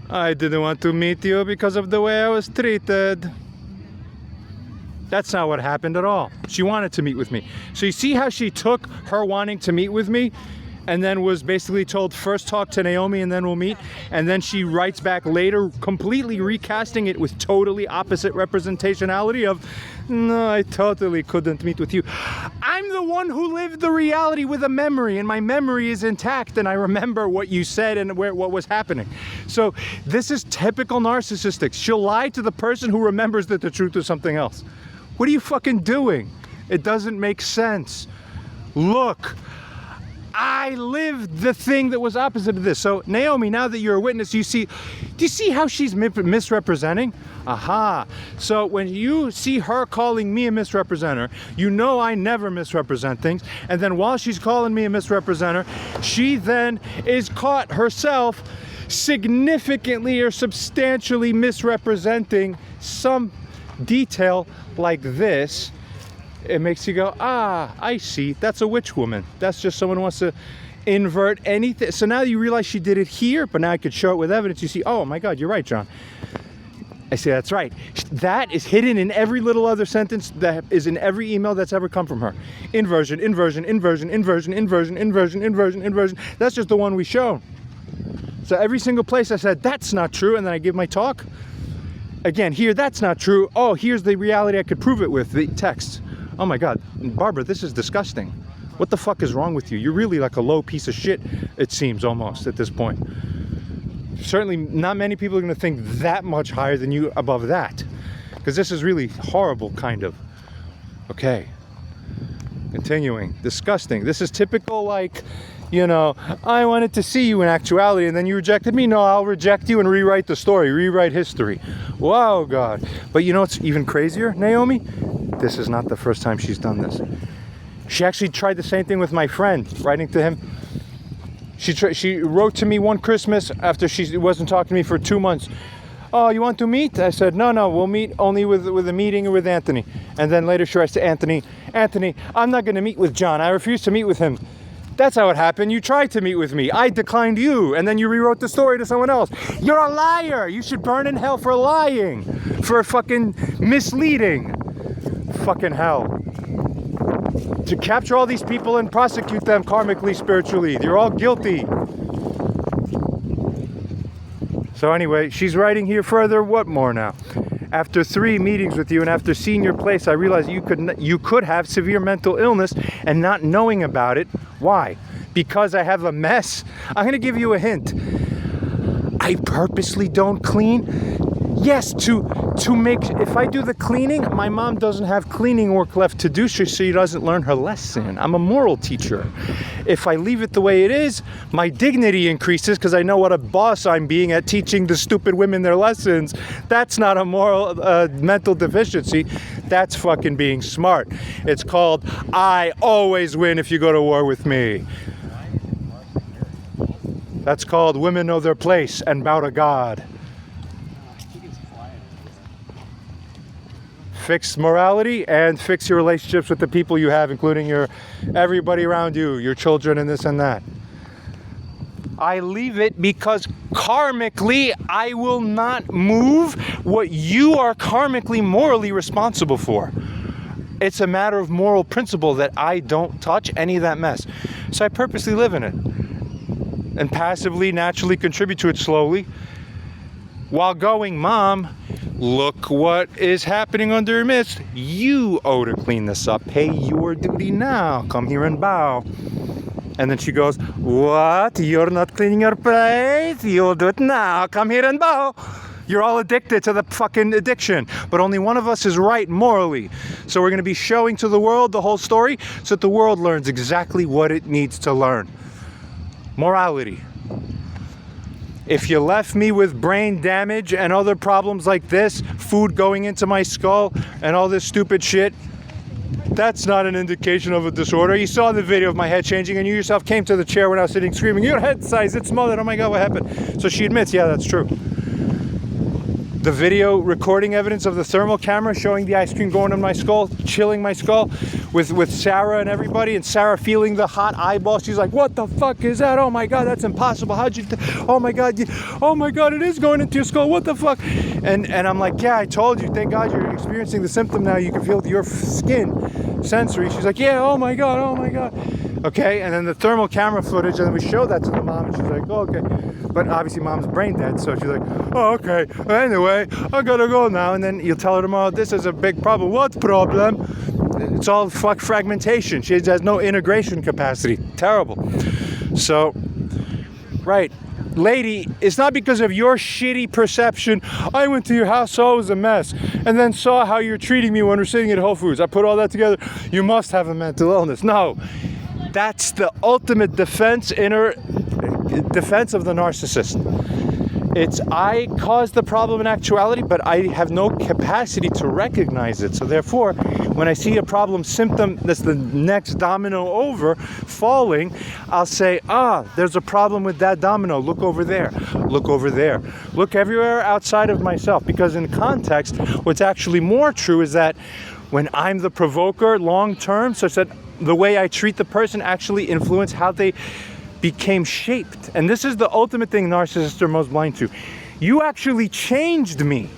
I didn't want to meet you because of the way I was treated. That's not what happened at all. She wanted to meet with me. So you see how she took her wanting to meet with me and then was basically told, first talk to Naomi and then we'll meet. And then she writes back later, completely recasting it with totally opposite representationality of, no, I totally couldn't meet with you. I'm the one who lived the reality with a memory, and my memory is intact, and I remember what you said and what was happening. So this is typical narcissistic. She'll lie to the person who remembers that the truth is something else. What are you fucking doing? It doesn't make sense. Look, I lived the thing that was opposite of this. So Naomi, now that you're a witness, do you see how she's misrepresenting? Aha. So when you see her calling me a misrepresenter, you know I never misrepresent things. And then while she's calling me a misrepresenter, she then is caught herself significantly or substantially misrepresenting some detail like this. It makes you go, ah, I see. That's a witch woman. That's just someone who wants to invert anything. So now you realize she did it here, but now I could show it with evidence. You see, oh my God, you're right, John. I say, that's right. That is hidden in every little other sentence that is in every email that's ever come from her. Inversion, inversion, inversion, inversion, inversion, inversion, inversion, inversion. That's just the one we show. So every single place I said, that's not true, and then I give my talk. Again, here, that's not true. Oh, here's the reality I could prove it with, the text. Oh my God, Barbara, this is disgusting. What the fuck is wrong with you? You're really like a low piece of shit, it seems, almost, at this point. Certainly not many people are going to think that much higher than you above that. Because this is really horrible, kind of. Okay. Continuing. Disgusting. This is typical, like, you know, I wanted to see you in actuality and then you rejected me. No, I'll reject you and rewrite the story, rewrite history. Wow, God. But you know what's even crazier, Naomi? This is not the first time she's done this. She actually tried the same thing with my friend, writing to him. She wrote to me one Christmas after she wasn't talking to me for 2 months. Oh, you want to meet? I said, no, we'll meet only with a meeting or with Anthony. And then later she writes to Anthony, I'm not going to meet with John. I refuse to meet with him. That's how it happened. You tried to meet with me. I declined you. And then you rewrote the story to someone else. You're a liar. You should burn in hell for lying. For fucking misleading. Fucking hell. To capture all these people and prosecute them karmically, spiritually. You're all guilty. So anyway, she's writing here further. What more now? After 3 meetings with you and after seeing your place, I realized you could have severe mental illness and not knowing about it. Why? Because I have a mess? I'm going to give you a hint. I purposely don't clean. Yes, to make, if I do the cleaning, my mom doesn't have cleaning work left to do, so she doesn't learn her lesson. I'm a moral teacher. If I leave it the way it is, my dignity increases because I know what a boss I'm being at teaching the stupid women their lessons. That's not a moral, mental deficiency. That's fucking being smart. It's called, I always win if you go to war with me. That's called women know their place and bow to God. Fix morality and fix your relationships with the people you have, including everybody around you, your children and this and that. I leave it because karmically I will not move what you are karmically, morally responsible for. It's a matter of moral principle that I don't touch any of that mess. So I purposely live in it and passively, naturally contribute to it slowly while going, Mom, look what is happening under your midst. You owe to clean this up. Pay your duty now. Come here and bow. And then she goes, what? You're not cleaning your place? You'll do it now. Come here and bow. You're all addicted to the fucking addiction. But only one of us is right morally. So we're going to be showing to the world the whole story so that the world learns exactly what it needs to learn. Morality. If you left me with brain damage and other problems like this, food going into my skull and all this stupid shit, that's not an indication of a disorder. You saw the video of my head changing, and you yourself came to the chair when I was sitting screaming, your head size, it's smothered, oh my God, what happened? So she admits, yeah, that's true. The video recording evidence of the thermal camera showing the ice cream going in my skull, chilling my skull, with Sarah and everybody, and Sarah feeling the hot eyeball. She's like, what the fuck is that? Oh my God, that's impossible. How'd you, oh my God, oh my God, it is going into your skull. What the fuck? And I'm like, yeah, I told you. Thank God you're experiencing the symptom now. You can feel your skin sensory. She's like, yeah, oh my God, oh my God. Okay, and then the thermal camera footage, and then we showed that to the mom, and she's like, oh, okay. But obviously mom's brain dead, so she's like, oh, okay. Anyway, I gotta go now. And then you'll tell her tomorrow, this is a big problem. What problem? It's all fragmentation. She has no integration capacity. Terrible. So, right. Lady, it's not because of your shitty perception. I went to your house, saw it was a mess, and then saw how you're treating me when we're sitting at Whole Foods. I put all that together. You must have a mental illness. No. That's the ultimate defense, inner defense of the narcissist. It's I caused the problem in actuality, but I have no capacity to recognize it. So therefore, when I see a problem symptom that's the next domino over falling, I'll say, there's a problem with that domino. Look over there. Look over there. Look everywhere outside of myself. Because in context, what's actually more true is that when I'm the provoker long term, such that the way I treat the person actually influence how they became shaped. And this is the ultimate thing narcissists are most blind to. You actually changed me.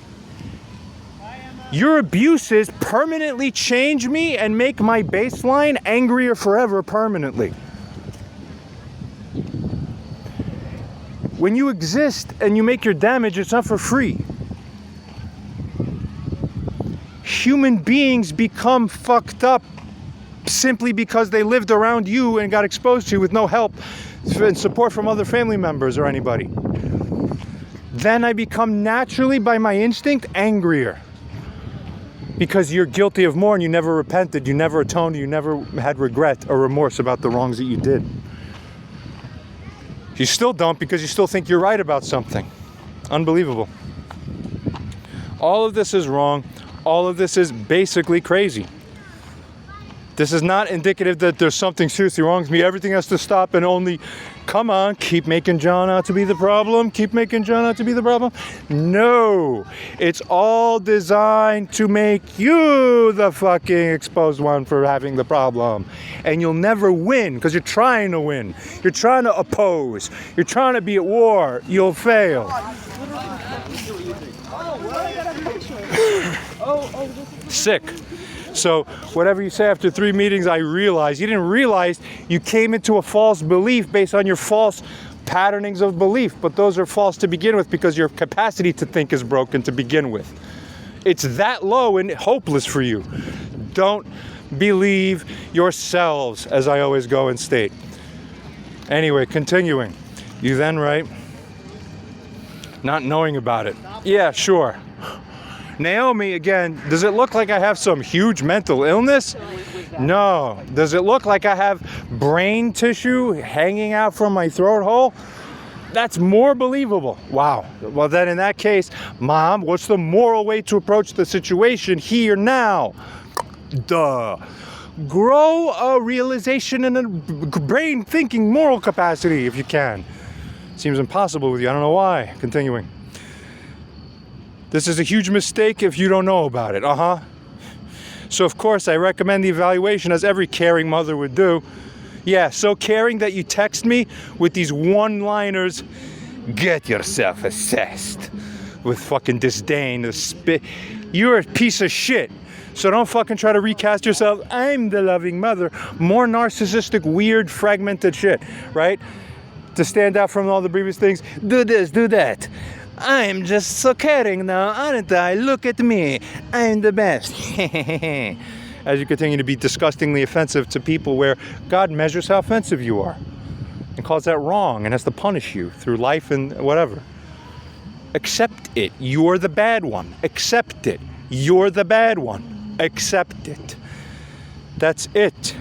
Your abuses permanently change me and make my baseline angrier forever permanently. When you exist and you make your damage, it's not for free. Human beings become fucked up simply because they lived around you and got exposed to you with no help and support from other family members or anybody. Then I become naturally, by my instinct, angrier. Because you're guilty of more and you never repented, you never atoned, you never had regret or remorse about the wrongs that you did. You still don't because you still think you're right about something. Unbelievable. All of this is wrong. All of this is basically crazy. This is not indicative that there's something seriously wrong with me. Everything has to stop and only, come on, keep making John out to be the problem. Keep making John out to be the problem. No, it's all designed to make you the fucking exposed one for having the problem. And you'll never win because you're trying to win. You're trying to oppose. You're trying to be at war. You'll fail. Sick. So whatever you say after 3 meetings, I realize. You didn't realize you came into a false belief based on your false patternings of belief. But those are false to begin with because your capacity to think is broken to begin with. It's that low and hopeless for you. Don't believe yourselves, as I always go and state. Anyway, continuing. You then write, not knowing about it. Yeah, sure. Naomi, again, does it look like I have some huge mental illness? No. Does it look like I have brain tissue hanging out from my throat hole? That's more believable. Wow. Well, then in that case, Mom, what's the moral way to approach the situation here now? Duh. Grow a realization and a brain thinking moral capacity if you can. Seems impossible with you. I don't know why. Continuing. This is a huge mistake if you don't know about it. So of course I recommend the evaluation as every caring mother would do. Yeah, so caring that you text me with these one-liners, get yourself assessed, with fucking disdain, you're a piece of shit. So don't fucking try to recast yourself. I'm the loving mother. More narcissistic, weird, fragmented shit, right? To stand out from all the previous things. Do this, do that. I'm just so caring now, aren't I? Look at me. I'm the best. As you continue to be disgustingly offensive to people where God measures how offensive you are and calls that wrong and has to punish you through life and whatever. Accept it. You're the bad one. Accept it. You're the bad one. Accept it. That's it.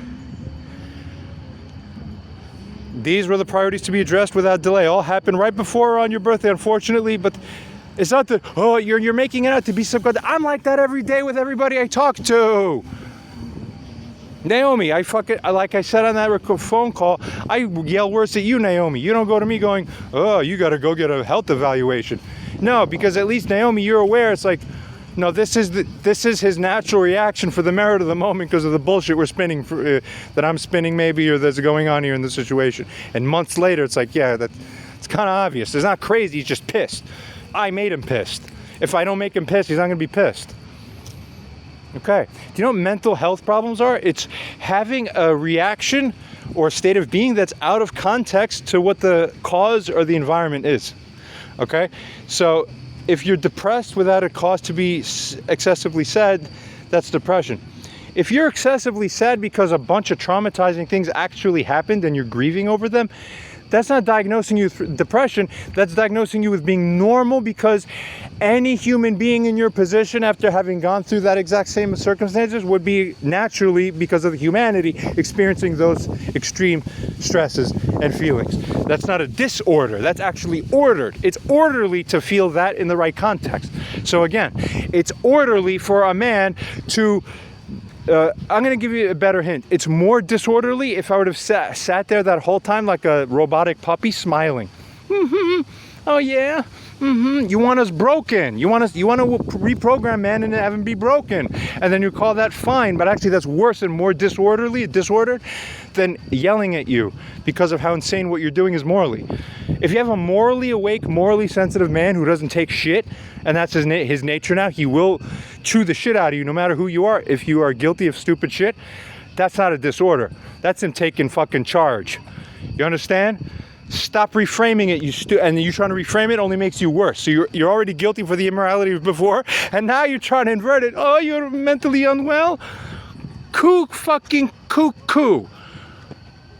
These were the priorities to be addressed without delay. All happened right before or on your birthday, unfortunately, but it's not that, oh, you're making it out to be some good. I'm like that every day with everybody I talk to. Naomi, like I said on that phone call, I yell worse at you, Naomi. You don't go to me going, oh, you got to go get a health evaluation. No, because at least, Naomi, you're aware. It's like, no, this is his natural reaction for the merit of the moment because of the bullshit we're spinning, that I'm spinning maybe, or that's going on here in the situation. And months later, it's like, yeah, it's kind of obvious. It's not crazy. He's just pissed. I made him pissed. If I don't make him pissed, he's not going to be pissed. Okay. Do you know what mental health problems are? It's having a reaction or a state of being that's out of context to what the cause or the environment is. Okay? So if you're depressed without a cause to be excessively sad, that's depression. If you're excessively sad because a bunch of traumatizing things actually happened and you're grieving over them, that's not diagnosing you with depression. That's diagnosing you with being normal, because any human being in your position, after having gone through that exact same circumstances, would be naturally, because of the humanity, experiencing those extreme stresses and feelings. That's not a disorder. That's actually ordered. It's orderly to feel that in the right context. So again, it's orderly for a man to... I'm going to give you a better hint. It's more disorderly if I would have sat there that whole time like a robotic puppy smiling. Oh yeah. You want us broken. You want to reprogram man and have him be broken. And then you call that fine. But actually that's worse and more disordered than yelling at you because of how insane what you're doing is morally. If you have a morally awake, morally sensitive man who doesn't take shit, and that's his nature now, he will chew the shit out of you no matter who you are. If you are guilty of stupid shit, that's not a disorder. That's him taking fucking charge. You understand? Stop reframing it, and you trying to reframe it only makes you worse. So you're already guilty for the immorality before, and now you're trying to invert it. Oh, you're mentally unwell? Fucking cuckoo.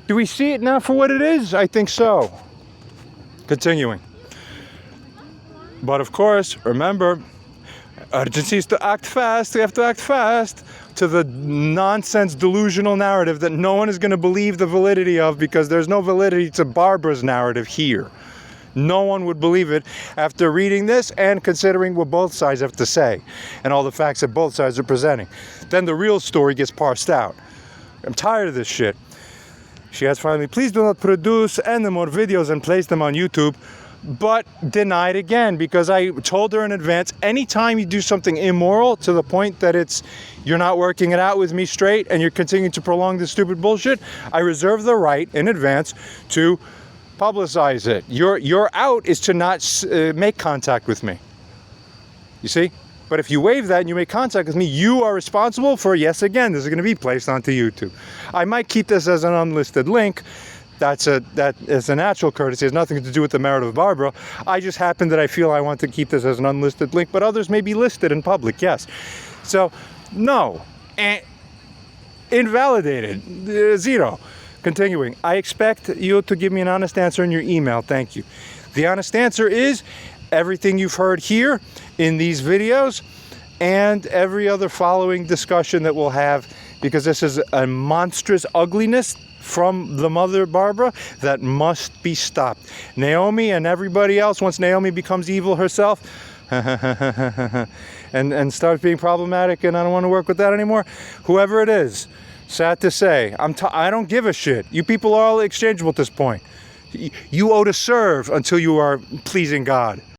Do we see it now for what it is? I think so. Continuing. But of course, remember, urgency is to act fast. We have to act fast to the nonsense delusional narrative that no one is going to believe the validity of, because there's no validity to Barbara's narrative here. No one would believe it after reading this and considering what both sides have to say and all the facts that both sides are presenting. Then the real story gets parsed out. I'm tired of this shit. She has finally, please do not produce any more videos and place them on YouTube, but denied again, because I told her in advance, anytime you do something immoral to the point that you're not working it out with me straight and you're continuing to prolong this stupid bullshit, I reserve the right in advance to publicize it. Your out is to not make contact with me. You see? But if you waive that and you make contact with me, you are responsible for, yes, again, this is going to be placed onto YouTube. I might keep this as an unlisted link. That is a natural courtesy. It has nothing to do with the merit of Barbara. I just happen that I feel I want to keep this as an unlisted link, but others may be listed in public, yes. So, no. Invalidated. 0. Continuing. I expect you to give me an honest answer in your email. Thank you. The honest answer is everything you've heard here in these videos and every other following discussion that we'll have, because this is a monstrous ugliness from the mother Barbara that must be stopped. Naomi and everybody else, once Naomi becomes evil herself and starts being problematic and I don't want to work with that anymore, whoever it is, sad to say, I don't give a shit. You people are all exchangeable at this point. You owe to serve until you are pleasing God.